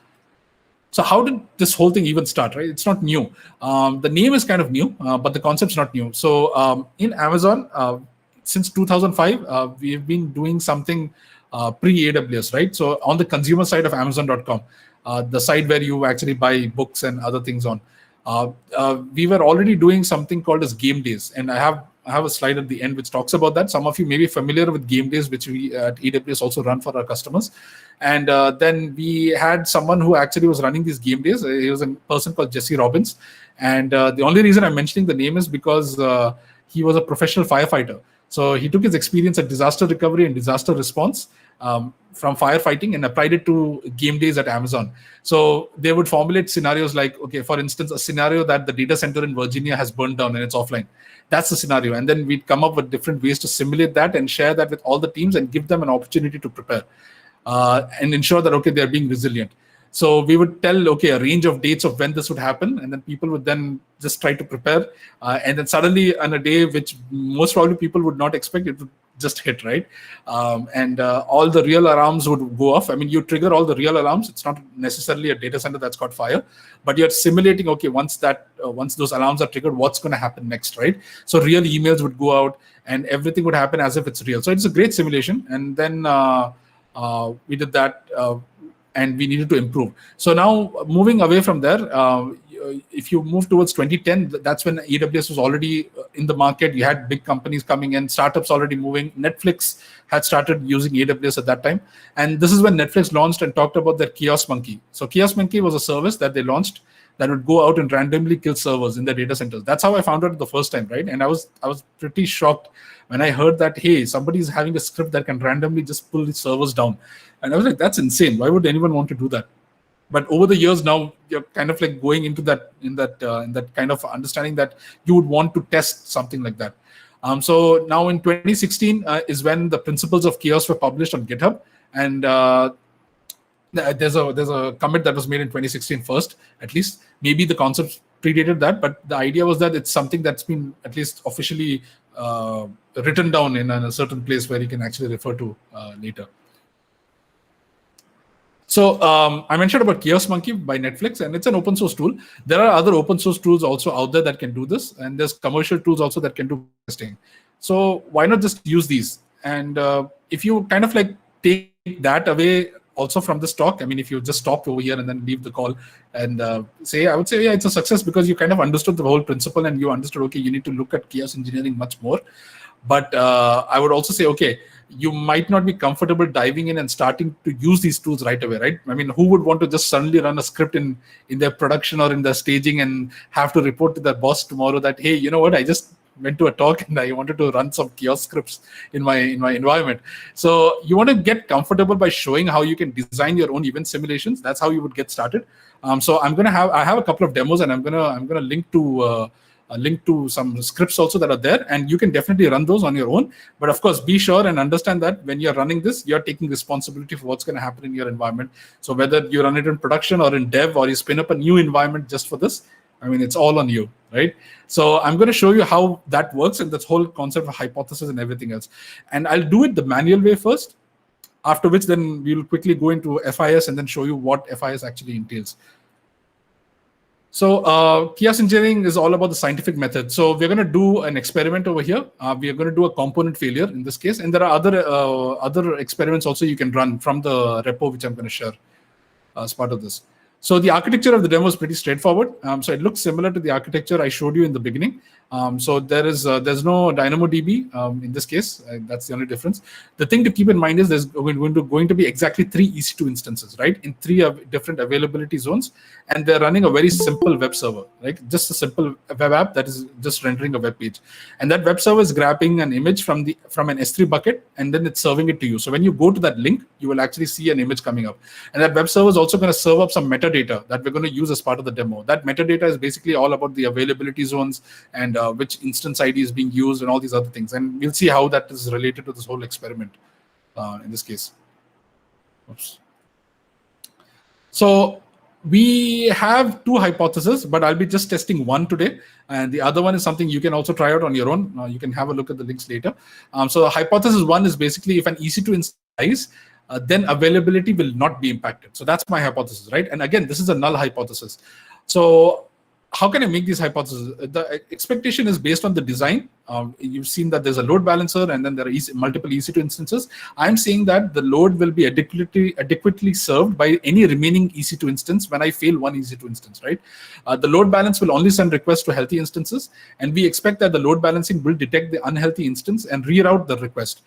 So how did this whole thing even start, right? It's not new. The name is kind of new, but the concept's not new. So in Amazon, since 2005, we've been doing something pre-AWS, right? So on the consumer side of Amazon.com, the site where you actually buy books and other things on, we were already doing something called as game days. And I have a slide at the end which talks about that. Some of you may be familiar with game days, which we at AWS also run for our customers. And then we had someone who actually was running these game days. He was a person called Jesse Robbins. And the only reason I'm mentioning the name is because he was a professional firefighter. So he took his experience at disaster recovery and disaster response from firefighting and applied it to game days at Amazon. So they would formulate scenarios like, okay, for instance, a scenario that the data center in Virginia has burned down and it's offline. That's the scenario. And then we'd come up with different ways to simulate that and share that with all the teams and give them an opportunity to prepare and ensure that, okay, they're being resilient. So we would tell, okay, a range of dates of when this would happen, and then people would then just try to prepare. And then suddenly on a day which most probably people would not expect, it would just hit, right? And all the real alarms would go off. I mean, you trigger all the real alarms. It's not necessarily a data center that's got fire, but you're simulating, okay, once those alarms are triggered, what's going to happen next, right? So real emails would go out and everything would happen as if it's real. So it's a great simulation. And then we did that. And we needed to improve. So now moving away from there, if you move towards 2010, that's when AWS was already in the market. You had big companies coming in, startups already moving. Netflix had started using AWS at that time. And this is when Netflix launched and talked about their Chaos Monkey. So Chaos Monkey was a service that they launched that would go out and randomly kill servers in their data centers. That's how I found out the first time, right? And I was pretty shocked when I heard that, hey, somebody's having a script that can randomly just pull the servers down. And I was like, that's insane. Why would anyone want to do that? But over the years now, you're kind of like going into that in that kind of understanding that you would want to test something like that. So now in 2016 is when the principles of chaos were published on GitHub, and there's a commit that was made in 2016 first, at least. Maybe the concept predated that, but the idea was that it's something that's been at least officially written down in a certain place where you can actually refer to later. So I mentioned about Chaos Monkey by Netflix, and it's an open source tool. There are other open source tools also out there that can do this, and there's commercial tools also that can do testing. So why not just use these? And if you kind of like take that away also from this talk, I mean, if you just stopped over here and then leave the call and I would say, yeah, it's a success because you kind of understood the whole principle and you understood, okay, you need to look at chaos engineering much more. But I would also say, okay, you might not be comfortable diving in and starting to use these tools right away, right? I mean, who would want to just suddenly run a script in their production or in their staging and have to report to their boss tomorrow that, hey, you know what, I just went to a talk and I wanted to run some chaos scripts in my environment. So you want to get comfortable by showing how you can design your own event simulations. That's how you would get started. So I have a couple of demos, and I'm gonna link to some scripts also that are there, and you can definitely run those on your own. But of course, be sure and understand that when you're running this, you're taking responsibility for what's going to happen in your environment. So whether you run it in production or in dev, or you spin up a new environment just for this, I mean, it's all on you, right? So I'm going to show you how that works and this whole concept of hypothesis and everything else. And I'll do it the manual way first, after which then we'll quickly go into FIS and then show you what FIS actually entails. So chaos engineering is all about the scientific method. So we're going to do an experiment over here. We are going to do a component failure in this case. And there are other experiments also you can run from the repo, which I'm going to share as part of this. So the architecture of the demo is pretty straightforward. So it looks similar to the architecture I showed you in the beginning. So there's no DynamoDB in this case. That's the only difference. The thing to keep in mind is there's going to be exactly 3 EC2 instances, right, in 3 different availability zones, and they're running a very simple web server, right? Just a simple web app that is just rendering a web page, and that web server is grabbing an image from an S3 bucket, and then it's serving it to you. So when you go to that link, you will actually see an image coming up, and that web server is also going to serve up some metadata that we're going to use as part of the demo. That metadata is basically all about the availability zones and which instance ID is being used and all these other things. And we'll see how that is related to this whole experiment in this case. Oops. So we have 2 hypotheses, but I'll be just testing one today. And the other one is something you can also try out on your own. You can have a look at the links later. So hypothesis 1 is basically if an EC2 instance dies, then availability will not be impacted. So that's my hypothesis, right? And again, this is a null hypothesis. So how can I make these hypotheses? The expectation is based on the design. You've seen that there's a load balancer and then there are multiple EC2 instances. I'm saying that the load will be adequately served by any remaining EC2 instance when I fail one EC2 instance, right? The load balance will only send requests to healthy instances, and we expect that the load balancing will detect the unhealthy instance and reroute the request.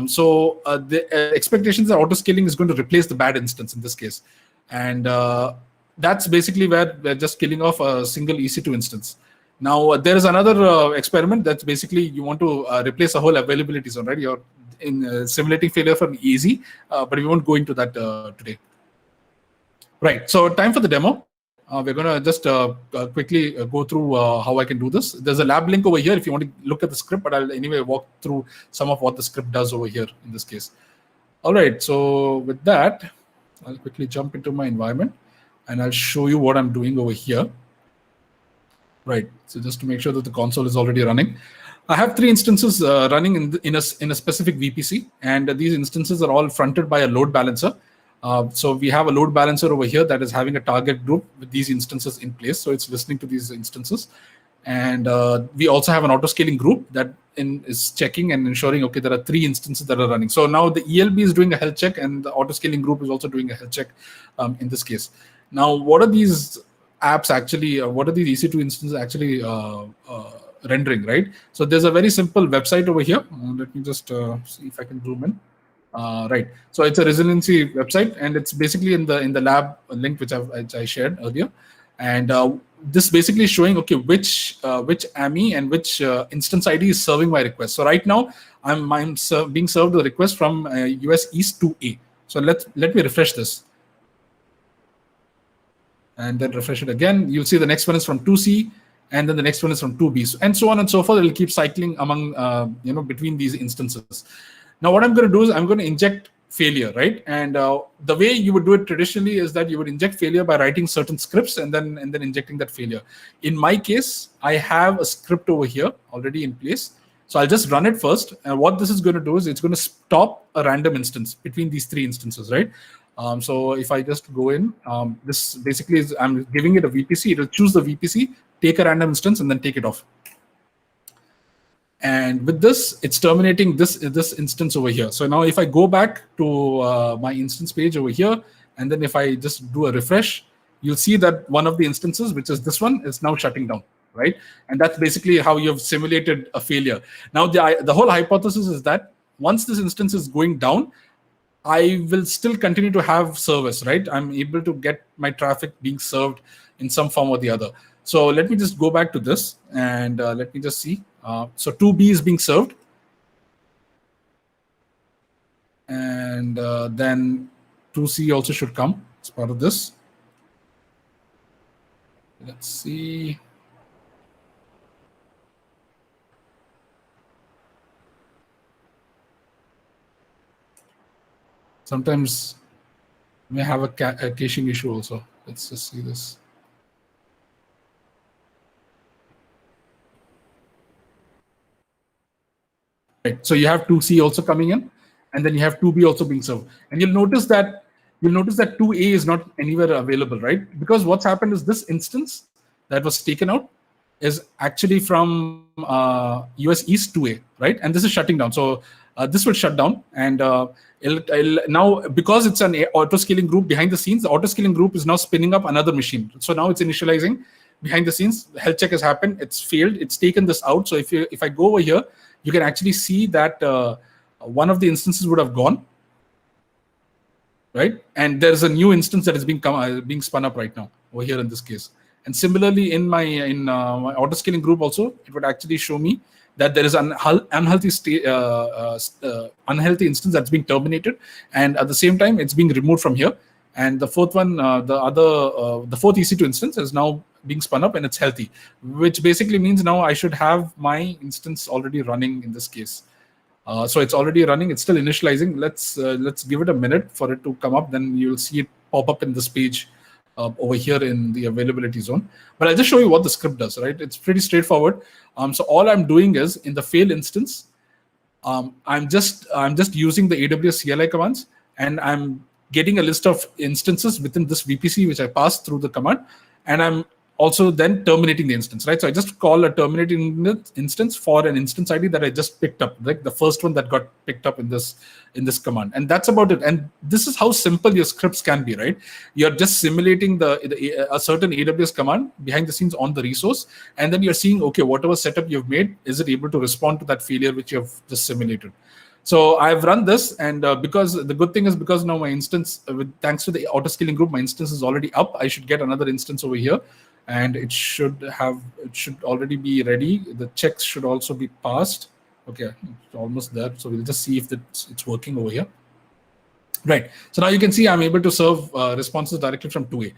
So the expectations that auto-scaling is going to replace the bad instance in this case. And that's basically where we're just killing off a single EC2 instance. Now, there is another experiment that's basically you want to replace a whole availability zone, right? You're in simulating failure from easy, but we won't go into that today. Right, so time for the demo. We're going to just quickly go through how I can do this. There's a lab link over here if you want to look at the script, but I'll anyway walk through some of what the script does over here in this case. All right, so with that, I'll quickly jump into my environment and I'll show you what I'm doing over here. Right, so just to make sure that the console is already running. I have 3 instances running in a specific VPC, and these instances are all fronted by a load balancer. So we have a load balancer over here that is having a target group with these instances in place. So it's listening to these instances. And we also have an auto-scaling group that is checking and ensuring, okay, there are 3 instances that are running. So now the ELB is doing a health check and the auto-scaling group is also doing a health check in this case. Now, what are these apps actually, what are these EC2 instances actually rendering, right? So there's a very simple website over here. Let me just see if I can zoom in. Right, so it's a resiliency website, and it's basically in the lab link which I shared earlier, and this basically is showing, okay, which AMI and which instance ID is serving my request. So right now I'm being served a request from US East 2A. So let me refresh this, and then refresh it again. You'll see the next one is from 2C, and then the next one is from 2B, and so on and so forth. It'll keep cycling among between these instances. Now, what I'm going to do is I'm going to inject failure, right? And the way you would do it traditionally is that you would inject failure by writing certain scripts and then injecting that failure. In my case, I have a script over here already in place. So I'll just run it first. And what this is going to do is it's going to stop a random instance between these 3 instances, right? So if I just go in, this basically is I'm giving it a VPC. It'll choose the VPC, take a random instance, and then take it off. And with this, it's terminating this instance over here. So now if I go back to my instance page over here, and then if I just do a refresh, you'll see that one of the instances, which is this one, is now shutting down, right? And that's basically how you've simulated a failure. Now, the whole hypothesis is that once this instance is going down, I will still continue to have service, right? I'm able to get my traffic being served in some form or the other. So let me just go back to this, and let me just see. So 2B is being served. And then 2C also should come as part of this. Let's see. Sometimes we may have a caching issue also. Let's just see this. Right. So you have 2C also coming in, and then you have 2B also being served. And you'll notice that 2A is not anywhere available, right? Because what's happened is this instance that was taken out is actually from US East 2A, right? And this is shutting down. So this will shut down, and it'll now, because it's an auto-scaling group behind the scenes, the auto-scaling group is now spinning up another machine. So now it's initializing behind the scenes. The health check has happened. It's failed. It's taken this out. So if I go over here, you can actually see that one of the instances would have gone, right? And there's a new instance that is being spun up right now over here in this case. And similarly, in my auto-scaling group also, it would actually show me that there is an unhealthy instance that's being terminated, and at the same time, it's being removed from here. And the fourth one, the fourth EC2 instance is now being spun up, and it's healthy, which basically means now I should have my instance already running in this case. So it's already running. It's still initializing. Let's give it a minute for it to come up. Then you'll see it pop up in this page over here in the availability zone. But I'll just show you what the script does, right? It's pretty straightforward. So all I'm doing is in the fail instance, I'm just using the AWS CLI commands, and I'm getting a list of instances within this VPC, which I passed through the command, and I'm also then terminating the instance, right? So I just call a terminating instance for an instance ID that I just picked up, like the first one that got picked up in this command, and that's about it. And this is how simple your scripts can be, right? You're just simulating a certain AWS command behind the scenes on the resource, and then you're seeing, okay, whatever setup you've made, is it able to respond to that failure which you've just simulated? So I've run this, and because the good thing is, because now my instance, thanks to the auto-scaling group, my instance is already up. I should get another instance over here, and it should already be ready. The checks should also be passed. Okay, it's almost there. So we'll just see if it's working over here. Right. So now you can see I'm able to serve responses directly from 2A.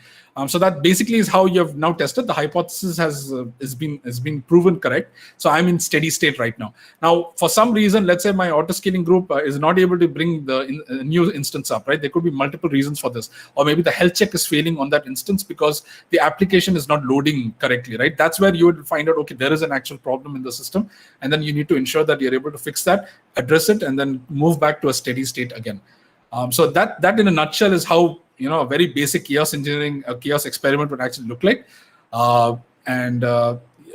So that basically is how you have now tested. The hypothesis has been proven correct. So I'm in steady state right now. Now, for some reason, let's say my auto-scaling group is not able to bring the new instance up, right? There could be multiple reasons for this. Or maybe the health check is failing on that instance because the application is not loading correctly, right? That's where you would find out, okay, there is an actual problem in the system. And then you need to ensure that you're able to fix that, address it, and then move back to a steady state again. So that in a nutshell is how a very basic chaos engineering, chaos experiment would actually look like. And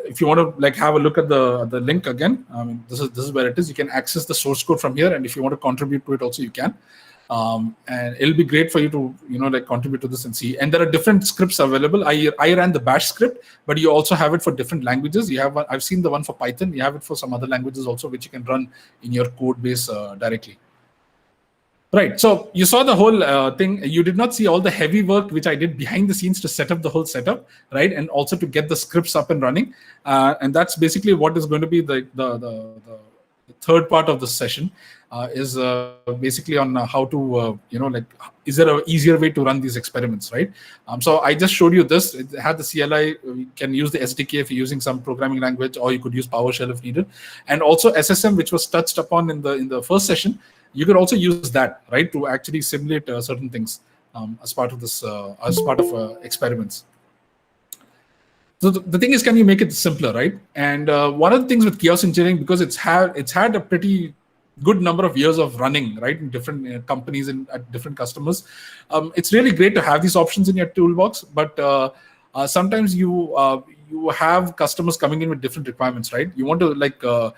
if you want to have a look at the link again, this is where it is. You can access the source code from here, and if you want to contribute to it, also you can. And it'll be great for you to contribute to this and see. And there are different scripts available. I ran the Bash script, but you also have it for different languages. You have I've seen the one for Python. You have it for some other languages also, which you can run in your code base directly. Right. So you saw the whole thing. You did not see all the heavy work which I did behind the scenes to set up the whole setup, right? And also to get the scripts up and running. And that's basically what is going to be the third part of the session. Is basically on how to, is there an easier way to run these experiments, right? So I just showed you this. It had the CLI. You can use the SDK if you're using some programming language, or you could use PowerShell if needed. And also SSM, which was touched upon in the first session. You could also use that, right, to actually simulate certain things as part of this, experiments. So the thing is, can you make it simpler, right? And one of the things with chaos engineering, because it's had a pretty good number of years of running, right, in different companies and at different customers, it's really great to have these options in your toolbox. But sometimes you you have customers coming in with different requirements, right? You want to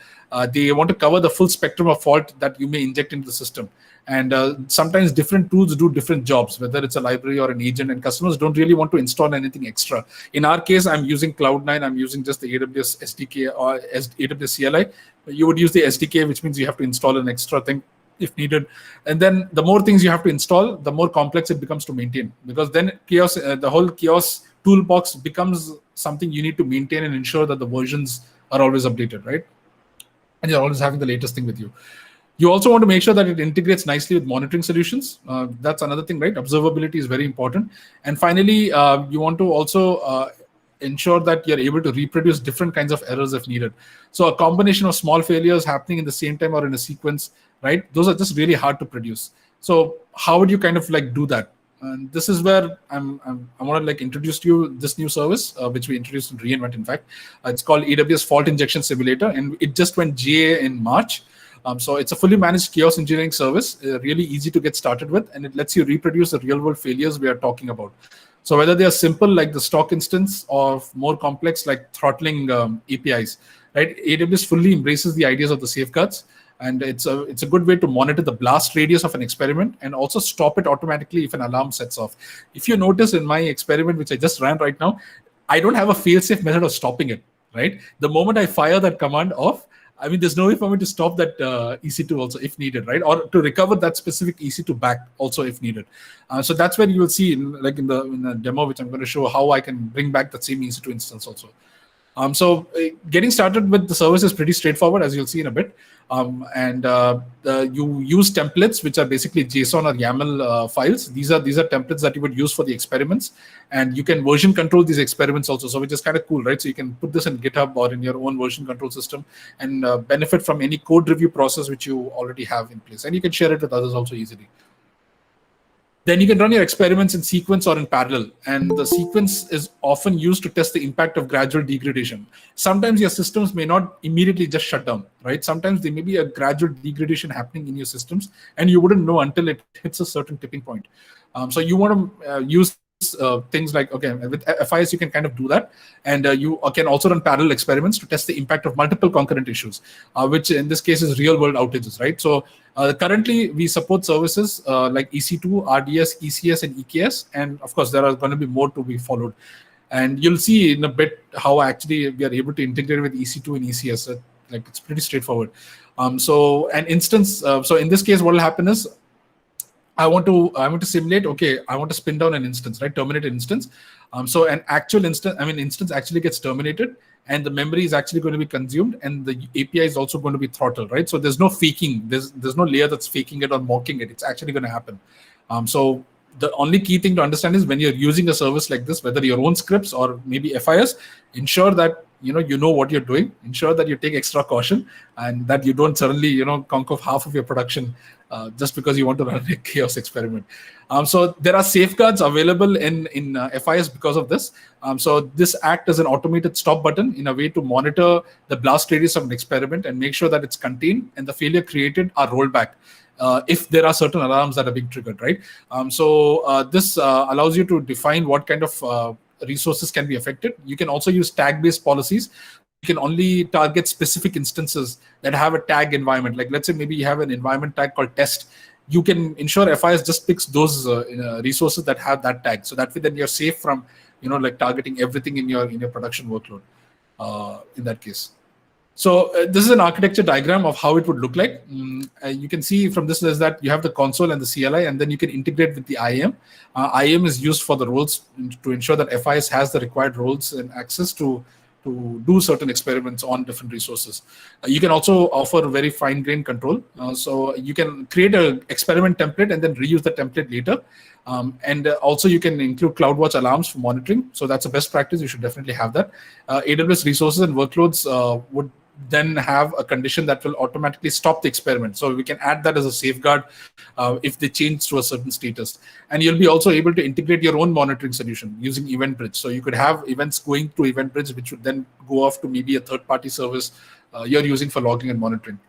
they want to cover the full spectrum of fault that you may inject into the system. And sometimes different tools do different jobs, whether it's a library or an agent, and customers don't really want to install anything extra. In our case, I'm using Cloud9. I'm using just the AWS SDK or AWS CLI. You would use the SDK, which means you have to install an extra thing if needed. And then the more things you have to install, the more complex it becomes to maintain, because then chaos, the whole chaos toolbox becomes something you need to maintain and ensure that the versions are always updated, right? And you're always having the latest thing with you. You also want to make sure that it integrates nicely with monitoring solutions. That's another thing, right? Observability is very important. And finally, you want to also ensure that you're able to reproduce different kinds of errors if needed. So a combination of small failures happening in the same time or in a sequence, right? Those are just really hard to produce. So how would you kind of like do that? And this is where I want to like introduce to you this new service, which we introduced in reInvent. In fact, it's called AWS Fault Injection Simulator, and it just went GA in March. So it's a fully managed chaos engineering service, really easy to get started with, and it lets you reproduce the real-world failures we are talking about. So whether they are simple like the stock instance or more complex like throttling APIs, right? AWS fully embraces the ideas of the safeguards, and it's a good way to monitor the blast radius of an experiment and also stop it automatically if an alarm sets off. If you notice in my experiment, which I just ran right now, I don't have a fail-safe method of stopping it, right? The moment I fire that command off, I mean, there's no way for me to stop that EC2 also if needed, right? Or to recover that specific EC2 back also if needed. So that's where you will see, in the demo, which I'm going to show, how I can bring back that same EC2 instance also. So getting started with the service is pretty straightforward, as you'll see in a bit. You use templates, which are basically JSON or YAML files. These are templates that you would use for the experiments, and you can version control these experiments also. So which is kind of cool, right? So you can put this in GitHub or in your own version control system and benefit from any code review process which you already have in place, and you can share it with others also easily. Then you can run your experiments in sequence or in parallel. And the sequence is often used to test the impact of gradual degradation. Sometimes your systems may not immediately just shut down, right? Sometimes there may be a gradual degradation happening in your systems, and you wouldn't know until it hits a certain tipping point. So you want to use things like, okay, with FIS, you can kind of do that. And you can also run parallel experiments to test the impact of multiple concurrent issues, which in this case is real world outages, right? So currently we support services like EC2, RDS, ECS, and EKS. And of course, there are going to be more to be followed. And you'll see in a bit how actually we are able to integrate with EC2 and ECS. Like it's pretty straightforward. So an instance, so in this case, what will happen is, I want to simulate, okay, I want to spin down an instance, right? Terminate an instance. So an actual instance actually gets terminated, and the memory is actually going to be consumed, and the API is also going to be throttled, right? So there's no faking. There's no layer that's faking it or mocking it. It's actually going to happen. So the only key thing to understand is when you're using a service like this, whether your own scripts or maybe FIS, ensure that you know what you're doing. Ensure that you take extra caution, and that you don't suddenly conk off half of your production just because you want to run a chaos experiment. So there are safeguards available in FIS because of this. So this acts as an automated stop button in a way to monitor the blast radius of an experiment and make sure that it's contained and the failure created are rolled back if there are certain alarms that are being triggered, right? So this allows you to define what kind of resources can be affected. You can also use tag-based policies. You can only target specific instances that have a tag environment. Like let's say maybe you have an environment tag called test. You can ensure FIS just picks those resources that have that tag. So that way then you're safe from like targeting everything in your production workload in that case. So this is an architecture diagram of how it would look like. You can see from this is that you have the console and the CLI, and then you can integrate with the IAM. IAM is used for the roles to ensure that FIS has the required roles and access to do certain experiments on different resources. You can also offer very fine-grained control. So you can create an experiment template and then reuse the template later. And also you can include CloudWatch alarms for monitoring. So that's a best practice. You should definitely have that. AWS resources and workloads would then have a condition that will automatically stop the experiment. So we can add that as a safeguard if they change to a certain status. And you'll be also able to integrate your own monitoring solution using EventBridge. So you could have events going to EventBridge, which would then go off to maybe a third-party service you're using for logging and monitoring.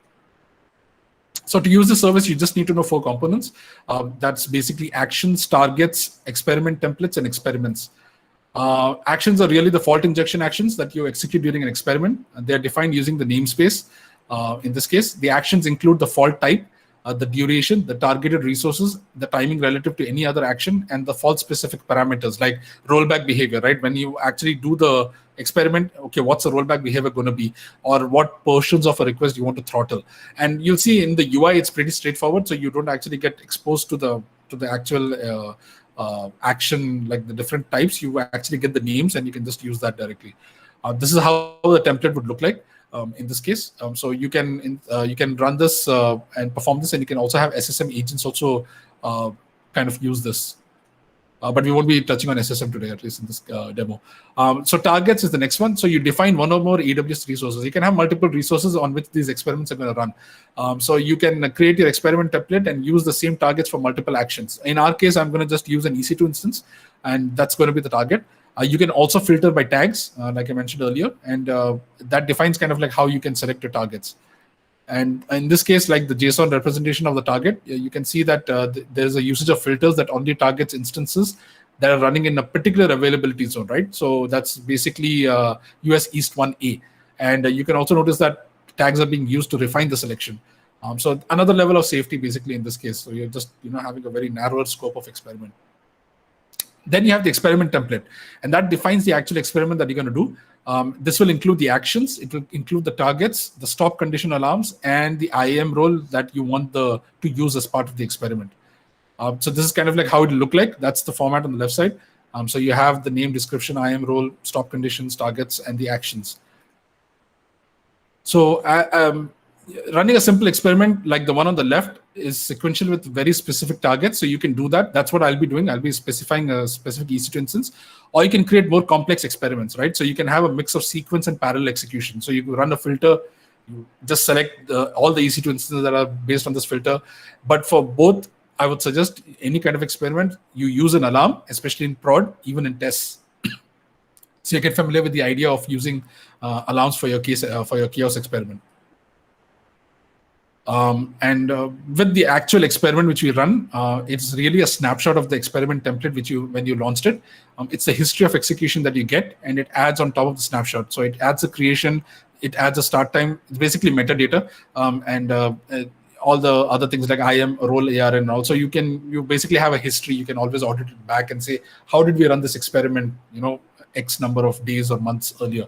So to use the service, you just need to know 4 components. That's basically actions, targets, experiment templates, and experiments. Actions are really the fault injection actions that you execute during an experiment. They are defined using the namespace. In this case, the actions include the fault type, the duration, the targeted resources, the timing relative to any other action, and the fault specific parameters like rollback behavior, right? When you actually do the experiment, okay, what's the rollback behavior going to be, or what portions of a request you want to throttle. And you'll see in the UI, it's pretty straightforward. So you don't actually get exposed to the actual action, like the different types. You actually get the names and you can just use that directly. This is how the template would look like. In this case, so you can run this and perform this, and you can also have SSM agents also kind of use this. But we won't be touching on SSM today, at least in this demo. So targets is the next one. So you define one or more AWS resources. You can have multiple resources on which these experiments are going to run. So you can create your experiment template and use the same targets for multiple actions. In our case, I'm going to just use an EC2 instance, and that's going to be the target. You can also filter by tags, like I mentioned earlier, and that defines kind of like how you can select your targets. And in this case, like the JSON representation of the target, you can see that there's a usage of filters that only targets instances that are running in a particular availability zone, right? So that's basically US East 1A. And you can also notice that tags are being used to refine the selection. So another level of safety basically in this case. So you're just having a very narrower scope of experiment. Then you have the experiment template, and that defines the actual experiment that you're going to do. This will include the actions, it will include the targets, the stop condition alarms, and the IAM role that you want to use as part of the experiment. So this is kind of like how it will look like. That's the format on the left side. So you have the name, description, IAM role, stop conditions, targets, and the actions. So running a simple experiment like the one on the left is sequential with very specific targets. So you can do that. That's what I'll be doing. I'll be specifying a specific EC2 instance, or you can create more complex experiments, right? So you can have a mix of sequence and parallel execution. So you can run a filter, you just select all the EC2 instances that are based on this filter. But for both, I would suggest any kind of experiment, you use an alarm, especially in prod, even in tests. So you get familiar with the idea of using alarms for your chaos experiment. With the actual experiment which we run, it's really a snapshot of the experiment template when you launched it. It's the history of execution that you get, and it adds on top of the snapshot. So it adds a creation, it adds a start time. It's basically metadata, and all the other things like IAM, role, AR, and also you basically have a history. You can always audit it back and say, how did we run this experiment? X number of days or months earlier.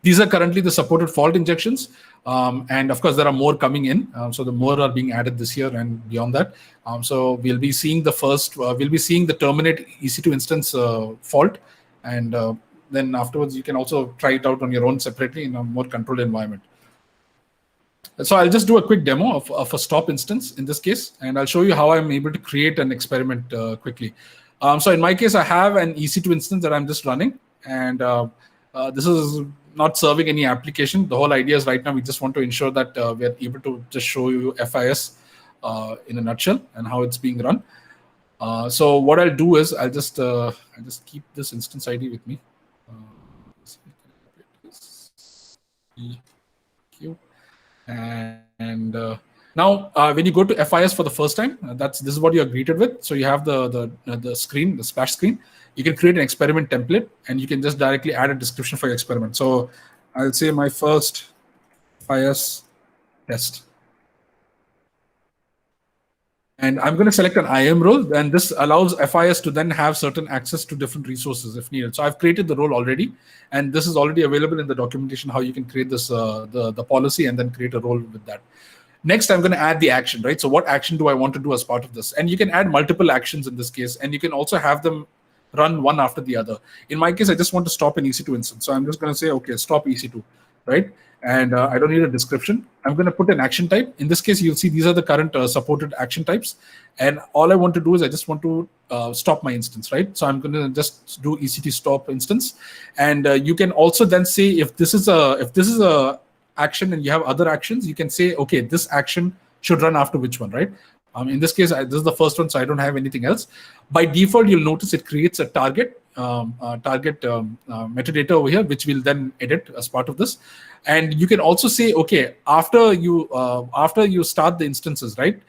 These are currently the supported fault injections. And of course, there are more coming in. So the more are being added this year and beyond that. So we'll be seeing the terminate EC2 instance fault. And then afterwards, you can also try it out on your own separately in a more controlled environment. So I'll just do a quick demo of a stop instance in this case, and I'll show you how I'm able to create an experiment quickly. So in my case, I have an EC2 instance that I'm just running, and this is not serving any application. The whole idea is right now we just want to ensure that we are able to just show you FIS in a nutshell and how it's being run. So what I'll do is I'll just keep this instance ID with me. And now when you go to FIS for the first time, this is what you're greeted with. So you have the screen, the splash screen. You can create an experiment template, and you can just directly add a description for your experiment. So I'll say my first FIS test. And I'm going to select an IAM role, and this allows FIS to then have certain access to different resources if needed. So I've created the role already, and this is already available in the documentation, how you can create this the policy and then create a role with that. Next, I'm going to add the action, right? So what action do I want to do as part of this? And you can add multiple actions in this case, and you can also have them run one after the other. In my case, I just want to stop an EC2 instance. So I'm just going to say, okay, stop EC2, right? And I don't need a description. I'm going to put an action type. In this case, you'll see these are the current supported action types. And all I want to do is I just want to stop my instance, right? So I'm going to just do EC2 stop instance. And you can also then say if this is a action and you have other actions, you can say, okay, this action should run after which one, right? In this case, this is the first one, so I don't have anything else. By default, you'll notice it creates a target metadata over here, which we'll then edit as part of this. And you can also say, okay, after you start the instances, right?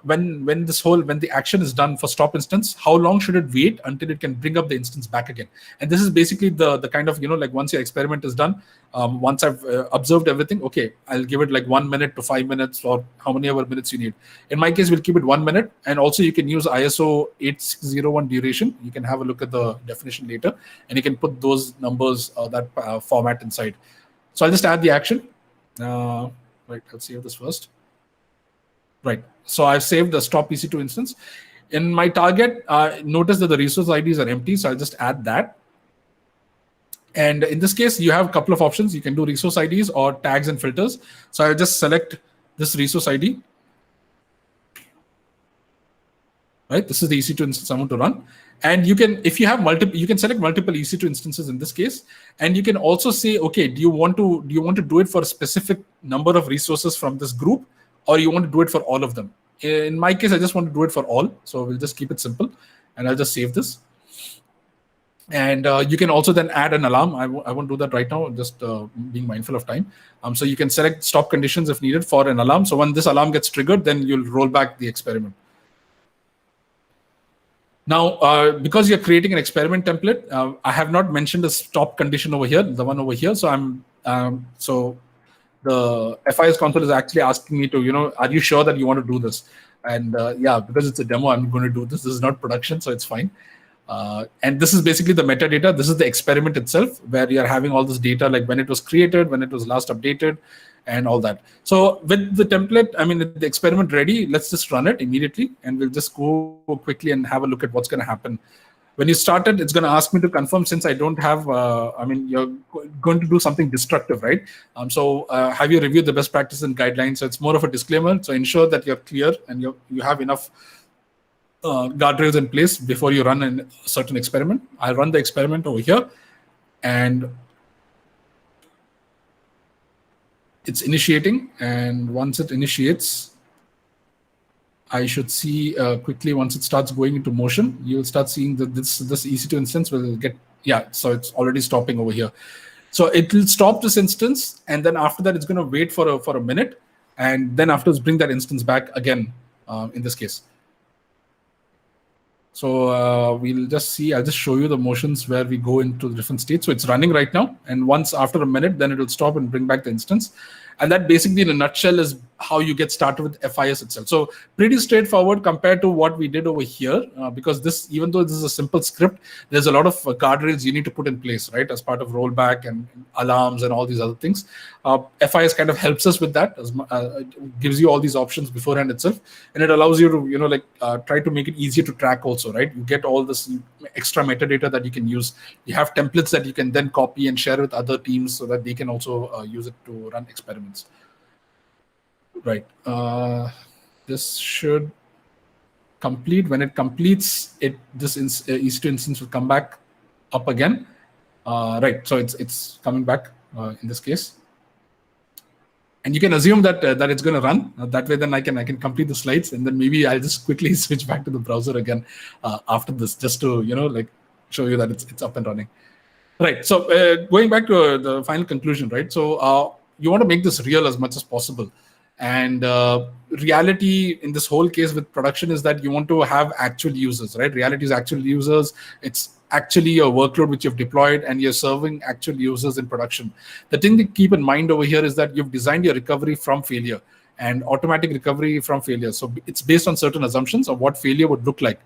when the action is done for stop instance, how long should it wait until it can bring up the instance back again? And this is basically the kind of, like once your experiment is done, once I've observed everything, okay, I'll give it like 1 minute to 5 minutes or how many ever minutes you need. In my case, we'll keep it 1 minute. And also you can use ISO 8601 duration. You can have a look at the definition later, and you can put those numbers, that format inside. So I'll just add the action. Right, I'll save this first. Right, so I've saved the stop EC2 instance. In my target, notice that the resource IDs are empty, so I'll just add that. And in this case, you have a couple of options. You can do resource IDs or tags and filters. So I'll just select this resource ID. Right, this is the EC2 instance I want to run. And you can, if you have multiple, you can select multiple EC2 instances in this case. And you can also say, okay, do you want to do it for a specific number of resources from this group, or you want to do it for all of them? In my case, I just want to do it for all. So we'll just keep it simple, and I'll just save this. And you can also then add an alarm. I won't do that right now, just being mindful of time. So you can select stop conditions if needed for an alarm. So when this alarm gets triggered, then you'll roll back the experiment. Now, because you're creating an experiment template, I have not mentioned the stop condition over here, the one over here. So so the FIS console is actually asking me to, are you sure that you want to do this? And yeah, because it's a demo, I'm going to do this. This is not production, so it's fine. And this is basically the metadata. This is the experiment itself, where you're having all this data, like when it was created, when it was last updated, and all that. So with the template, I mean, the experiment ready, let's just run it immediately, and we'll just go quickly and have a look at what's going to happen. When you start it, it's going to ask me to confirm, since I don't have, I mean, you're going to do something destructive, right? So have you reviewed the best practices and guidelines? So it's more of a disclaimer. So ensure that you're clear and you have enough guardrails in place before you run a certain experiment. I'll run the experiment over here, and it's initiating. And once it initiates, I should see quickly, once it starts going into motion, you'll start seeing that this EC2 instance will get, yeah, so it's already stopping over here. So it will stop this instance, and then after that, it's going to wait for a minute, and then afterwards bring that instance back again, in this case. So we'll just see, I'll just show you the motions where we go into the different states. So it's running right now, and once after a minute, then it will stop and bring back the instance. And that basically in a nutshell is how you get started with FIS itself. So pretty straightforward compared to what we did over here, because this, even though this is a simple script, there's a lot of guardrails you need to put in place, right? As part of rollback and alarms and all these other things. FIS kind of helps us with that, it gives you all these options beforehand itself. And it allows you to, try to make it easier to track also, right? You get all this extra metadata that you can use. You have templates that you can then copy and share with other teams so that they can also use it to run experiments. Right. This should complete. When it completes, this EC2 instance will come back up again. Right. So it's coming back in this case. And you can assume that it's going to run. That way, then I can complete the slides, and then maybe I'll just quickly switch back to the browser again after this, just to show you that it's up and running. Right. So going back to the final conclusion, right? So you want to make this real as much as possible. And reality in this whole case with production is that you want to have actual users, right? Reality is actual users. It's actually a workload which you've deployed, and you're serving actual users in production. The thing to keep in mind over here is that you've designed your recovery from failure and automatic recovery from failure. So it's based on certain assumptions of what failure would look like.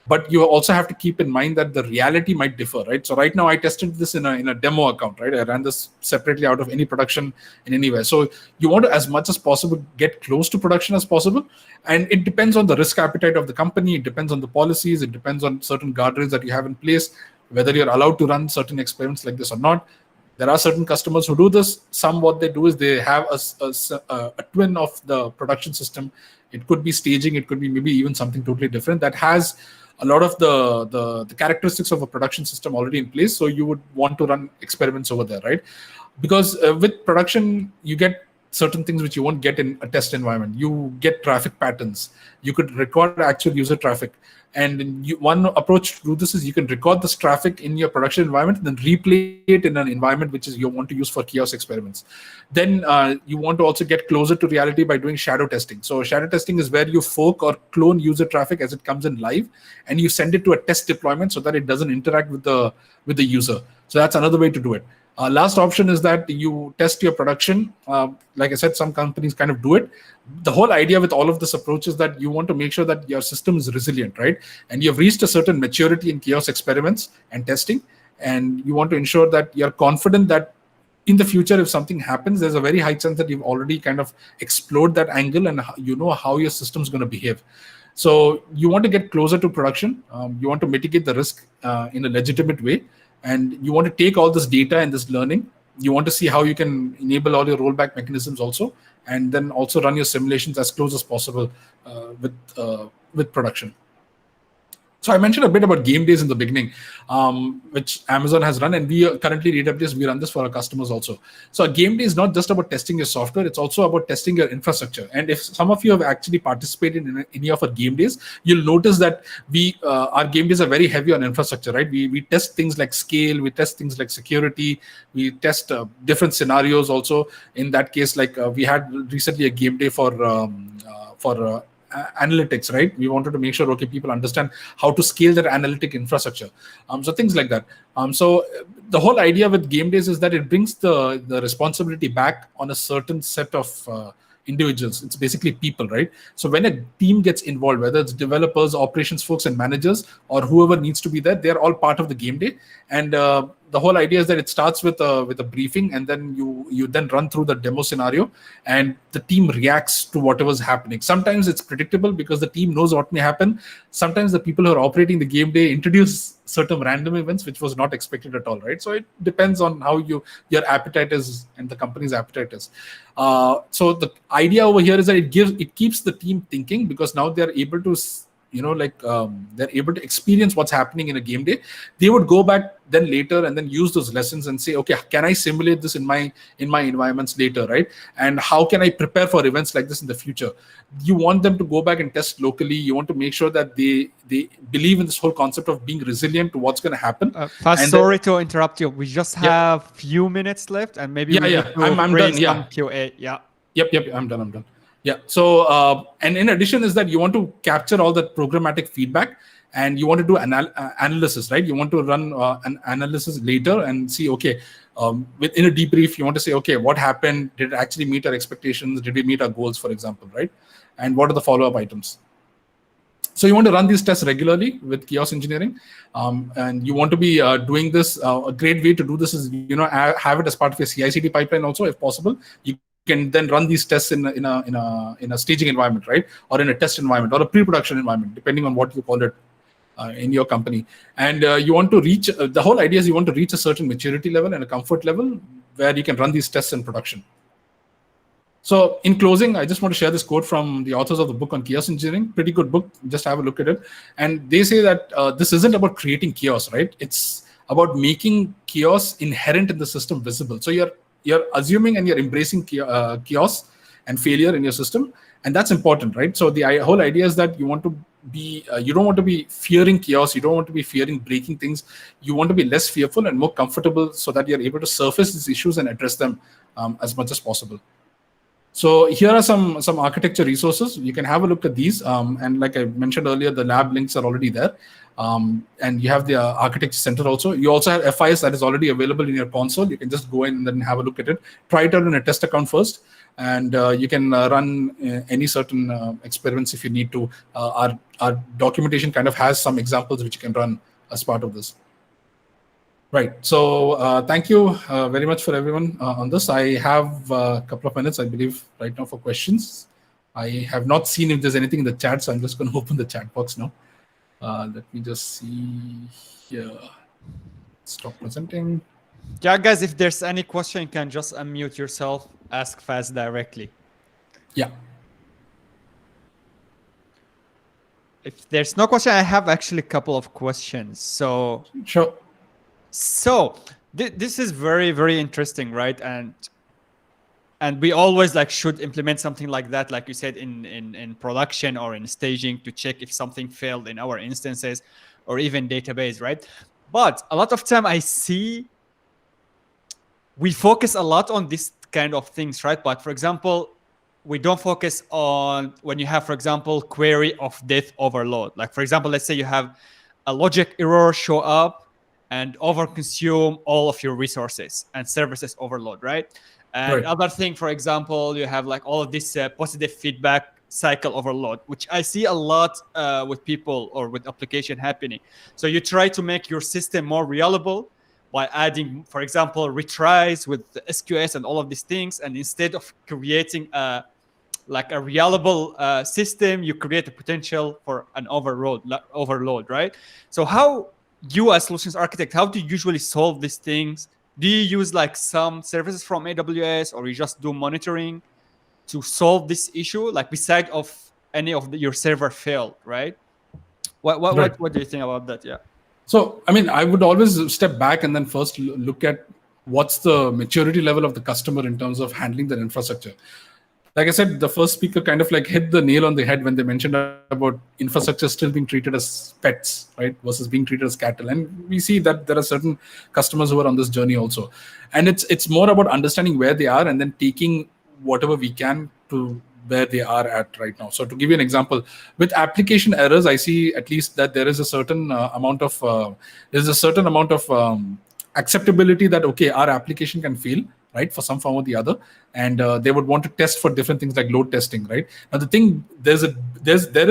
But you also have to keep in mind that the reality might differ, right? So right now I tested this in a demo account, right? I ran this separately out of any production in anywhere. So you want to, as much as possible, get close to production as possible. And it depends on the risk appetite of the company. It depends on the policies. It depends on certain guardrails that you have in place, whether you're allowed to run certain experiments like this or not. There are certain customers who do this. Some, what they do is they have a twin of the production system. It could be staging. It could be maybe even something totally different that has a lot of the characteristics of a production system already in place. So you would want to run experiments over there, right? Because with production, you get certain things which you won't get in a test environment. You get traffic patterns. You could record actual user traffic. And one approach to do this is you can record this traffic in your production environment and then replay it in an environment which is you want to use for kiosk experiments. Then you want to also get closer to reality by doing shadow testing. So shadow testing is where you fork or clone user traffic as it comes in live, and you send it to a test deployment so that it doesn't interact with the user. So that's another way to do it. Last option is that you test your production. Like I said, some companies kind of do it. The whole idea with all of this approach is that you want to make sure that your system is resilient, right? And you've reached a certain maturity in kiosk experiments and testing, and you want to ensure that you're confident that in the future, if something happens, there's a very high chance that you've already kind of explored that angle and you know how your system's going to behave. So you want to get closer to production. You want to mitigate the risk in a legitimate way. And you want to take all this data and this learning. You want to see how you can enable all your rollback mechanisms also, and then also run your simulations as close as possible with production. So I mentioned a bit about game days in the beginning, which Amazon has run, and we currently at AWS, we run this for our customers also. So a game day is not just about testing your software, it's also about testing your infrastructure. And if some of you have actually participated in any of our game days, you'll notice that our game days are very heavy on infrastructure, right? We test things like scale, we test things like security, we test different scenarios also. In that case, like we had recently a game day for analytics, right? We wanted to make sure, okay, people understand how to scale their analytic infrastructure. So things like that. So the whole idea with game days is that it brings the responsibility back on a certain set of individuals. It's basically people, right? So when a team gets involved, whether it's developers, operations folks, and managers, or whoever needs to be there, they're all part of the game day. And the whole idea is that it starts with a briefing, and then you then run through the demo scenario, and the team reacts to whatever's happening. Sometimes it's predictable because the team knows what may happen. Sometimes the people who are operating the game day introduce certain random events which was not expected at all, right? So it depends on how your appetite is and the company's appetite is. So the idea over here is that it keeps the team thinking, because now they're able to they're able to experience what's happening in a game day. They would go back then later and then use those lessons and say, okay, can I simulate this in my environments later, right? And how can I prepare for events like this in the future? You want them to go back and test locally. You want to make sure that they believe in this whole concept of being resilient to what's going to happen. Sorry to interrupt you. We just have few minutes left, and maybe I'm done. Yeah. QA. Yeah. Yep. I'm done. Yeah. So, and in addition is that you want to capture all that programmatic feedback, and you want to do analysis, right? You want to run an analysis later and see, okay, within a debrief, you want to say, okay, what happened? Did it actually meet our expectations? Did we meet our goals, for example, right? And what are the follow-up items? So you want to run these tests regularly with kiosk engineering, and you want to be doing this. A great way to do this is, have it as part of your CI/CD pipeline also, if possible. You can then run these tests in a staging environment, right? Or in a test environment or a pre-production environment, depending on what you call it in your company. And you want to reach, the whole idea is you want to reach a certain maturity level and a comfort level where you can run these tests in production. So in closing, I just want to share this quote from the authors of the book on kiosk engineering. Pretty good book, just have a look at it. And they say that this isn't about creating chaos, right? It's about making chaos inherent in the system visible. So you're assuming and you're embracing chaos and failure in your system, and that's important, right? So the whole idea is that you want to be, you don't want to be fearing chaos, you don't want to be fearing breaking things. You want to be less fearful and more comfortable, so that you're able to surface these issues and address them as much as possible. So here are some architecture resources. You can have a look at these, and like I mentioned earlier, the lab links are already there. And you have the architecture center also. You also have FIS that is already available in your console. You can just go in and then have a look at it. Try it out in a test account first, and you can run any certain experiments if you need to. Our documentation kind of has some examples which you can run as part of this. Right. So thank you very much for everyone on this. I have a couple of minutes, I believe, right now for questions. I have not seen if there's anything in the chat, so I'm just going to open the chat box now. Let me just see here. Stop presenting. Yeah, guys, if there's any question, you can just unmute yourself, ask fast directly. Yeah. If there's no question, I have actually a couple of questions. So sure. So this is very, very interesting, right? And and we always like should implement something like that, like you said, in production or in staging to check if something failed in our instances or even database, right? But a lot of time I see we focus a lot on this kind of things, right? But for example, we don't focus on when you have, for example, query of depth overload. Like for example, let's say you have a logic error show up and overconsume all of your resources and services overload, right? And Right. other thing, for example, you have like all of this positive feedback cycle overload, which I see a lot with people or with application happening. So you try to make your system more reliable by adding, for example, retries with the SQS and all of these things. And instead of creating a reliable system, you create a potential for an overload, right? So how you as solutions architect, how do you usually solve these things? Do you use like some services from AWS, or you just do monitoring to solve this issue, like beside of any of your server failed, right? Right. What do you think about that? Yeah. So, I mean, I would always step back and then first look at what's the maturity level of the customer in terms of handling their infrastructure. Like I said, the first speaker kind of like hit the nail on the head when they mentioned about infrastructure still being treated as pets, right, versus being treated as cattle. And we see that there are certain customers who are on this journey also. And it's more about understanding where they are and then taking whatever we can to where they are at right now. So to give you an example, with application errors, I see at least that there is a certain amount of acceptability that, okay, our application can fail, right, for some form or the other, and they would want to test for different things like load testing, right? Now the thing, there is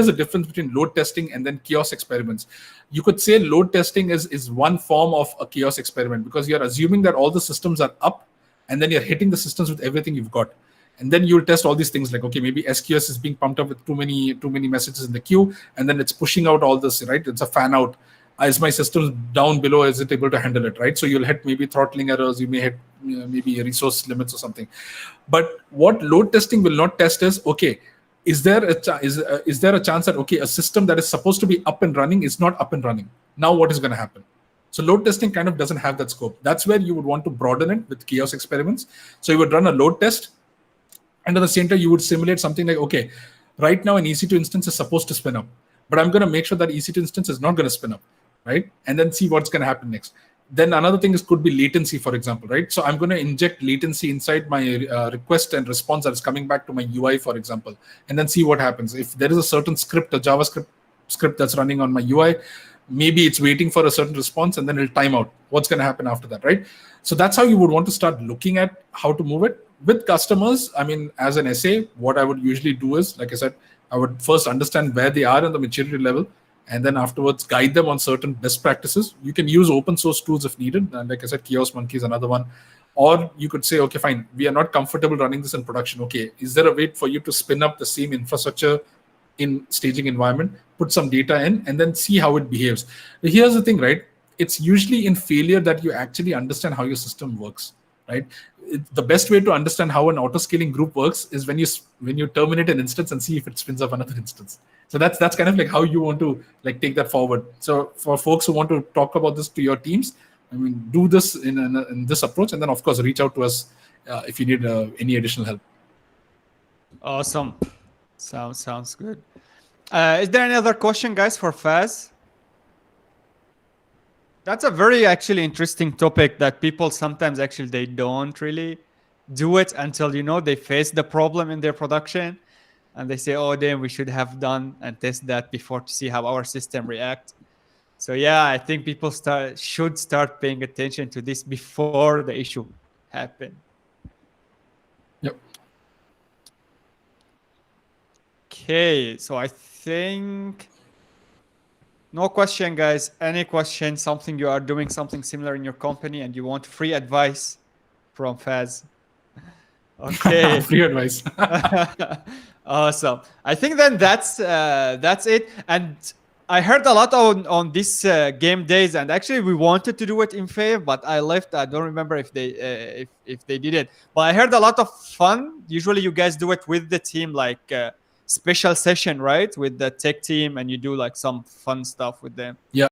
a difference between load testing and then chaos experiments. You could say load testing is one form of a chaos experiment, because you're assuming that all the systems are up, and then you're hitting the systems with everything you've got. And then you'll test all these things like, okay, maybe SQS is being pumped up with too many messages in the queue, and then it's pushing out all this, right? It's a fan out. Is my system down below? Is it able to handle it, right? So you'll hit maybe throttling errors, you may hit maybe resource limits or something. But what load testing will not test is, okay, is there a chance that, okay, a system that is supposed to be up and running is not up and running? Now what is going to happen? So load testing kind of doesn't have that scope. That's where you would want to broaden it with chaos experiments. So you would run a load test, and at the same time, you would simulate something like, okay, right now an EC2 instance is supposed to spin up, but I'm going to make sure that EC2 instance is not going to spin up, right? And then see what's going to happen next. Then another thing could be latency, for example, right? So I'm going to inject latency inside my request and response that is coming back to my UI, for example, and then see what happens. If there is a certain script, a JavaScript script that's running on my UI, maybe it's waiting for a certain response and then it'll time out. What's going to happen after that, right? So that's how you would want to start looking at how to move it. With customers, I mean, as an SA, what I would usually do is, like I said, I would first understand where they are in the maturity level, and then afterwards guide them on certain best practices. You can use open source tools if needed. And like I said, Chaos Monkey is another one. Or you could say, okay, fine, we are not comfortable running this in production. Okay, is there a way for you to spin up the same infrastructure in staging environment, put some data in, and then see how it behaves? Here's the thing, right? It's usually in failure that you actually understand how your system works, right? The best way to understand how an auto-scaling group works is when you terminate an instance and see if it spins up another instance. So that's kind of like how you want to like take that forward. So for folks who want to talk about this to your teams, I mean, do this in this approach, and then of course reach out to us if you need any additional help. Awesome. Sounds good. Is there any other question, guys, for Faz? That's a very actually interesting topic that people sometimes actually they don't really do it until they face the problem in their production, and they say, oh, then we should have done and test that before to see how our system reacts. So yeah, I think people should start paying attention to this before the issue happen. Yep. Okay, so I think no question, guys. Any question, something you are doing something similar in your company and you want free advice from Faz? Okay. Free advice. Awesome. I think then that's it. And I heard a lot on this game days, and actually we wanted to do it in Fave, but I left. I don't remember if they did it. But I heard a lot of fun. Usually you guys do it with the team, like special session, right, with the tech team, and you do like some fun stuff with them. Yeah.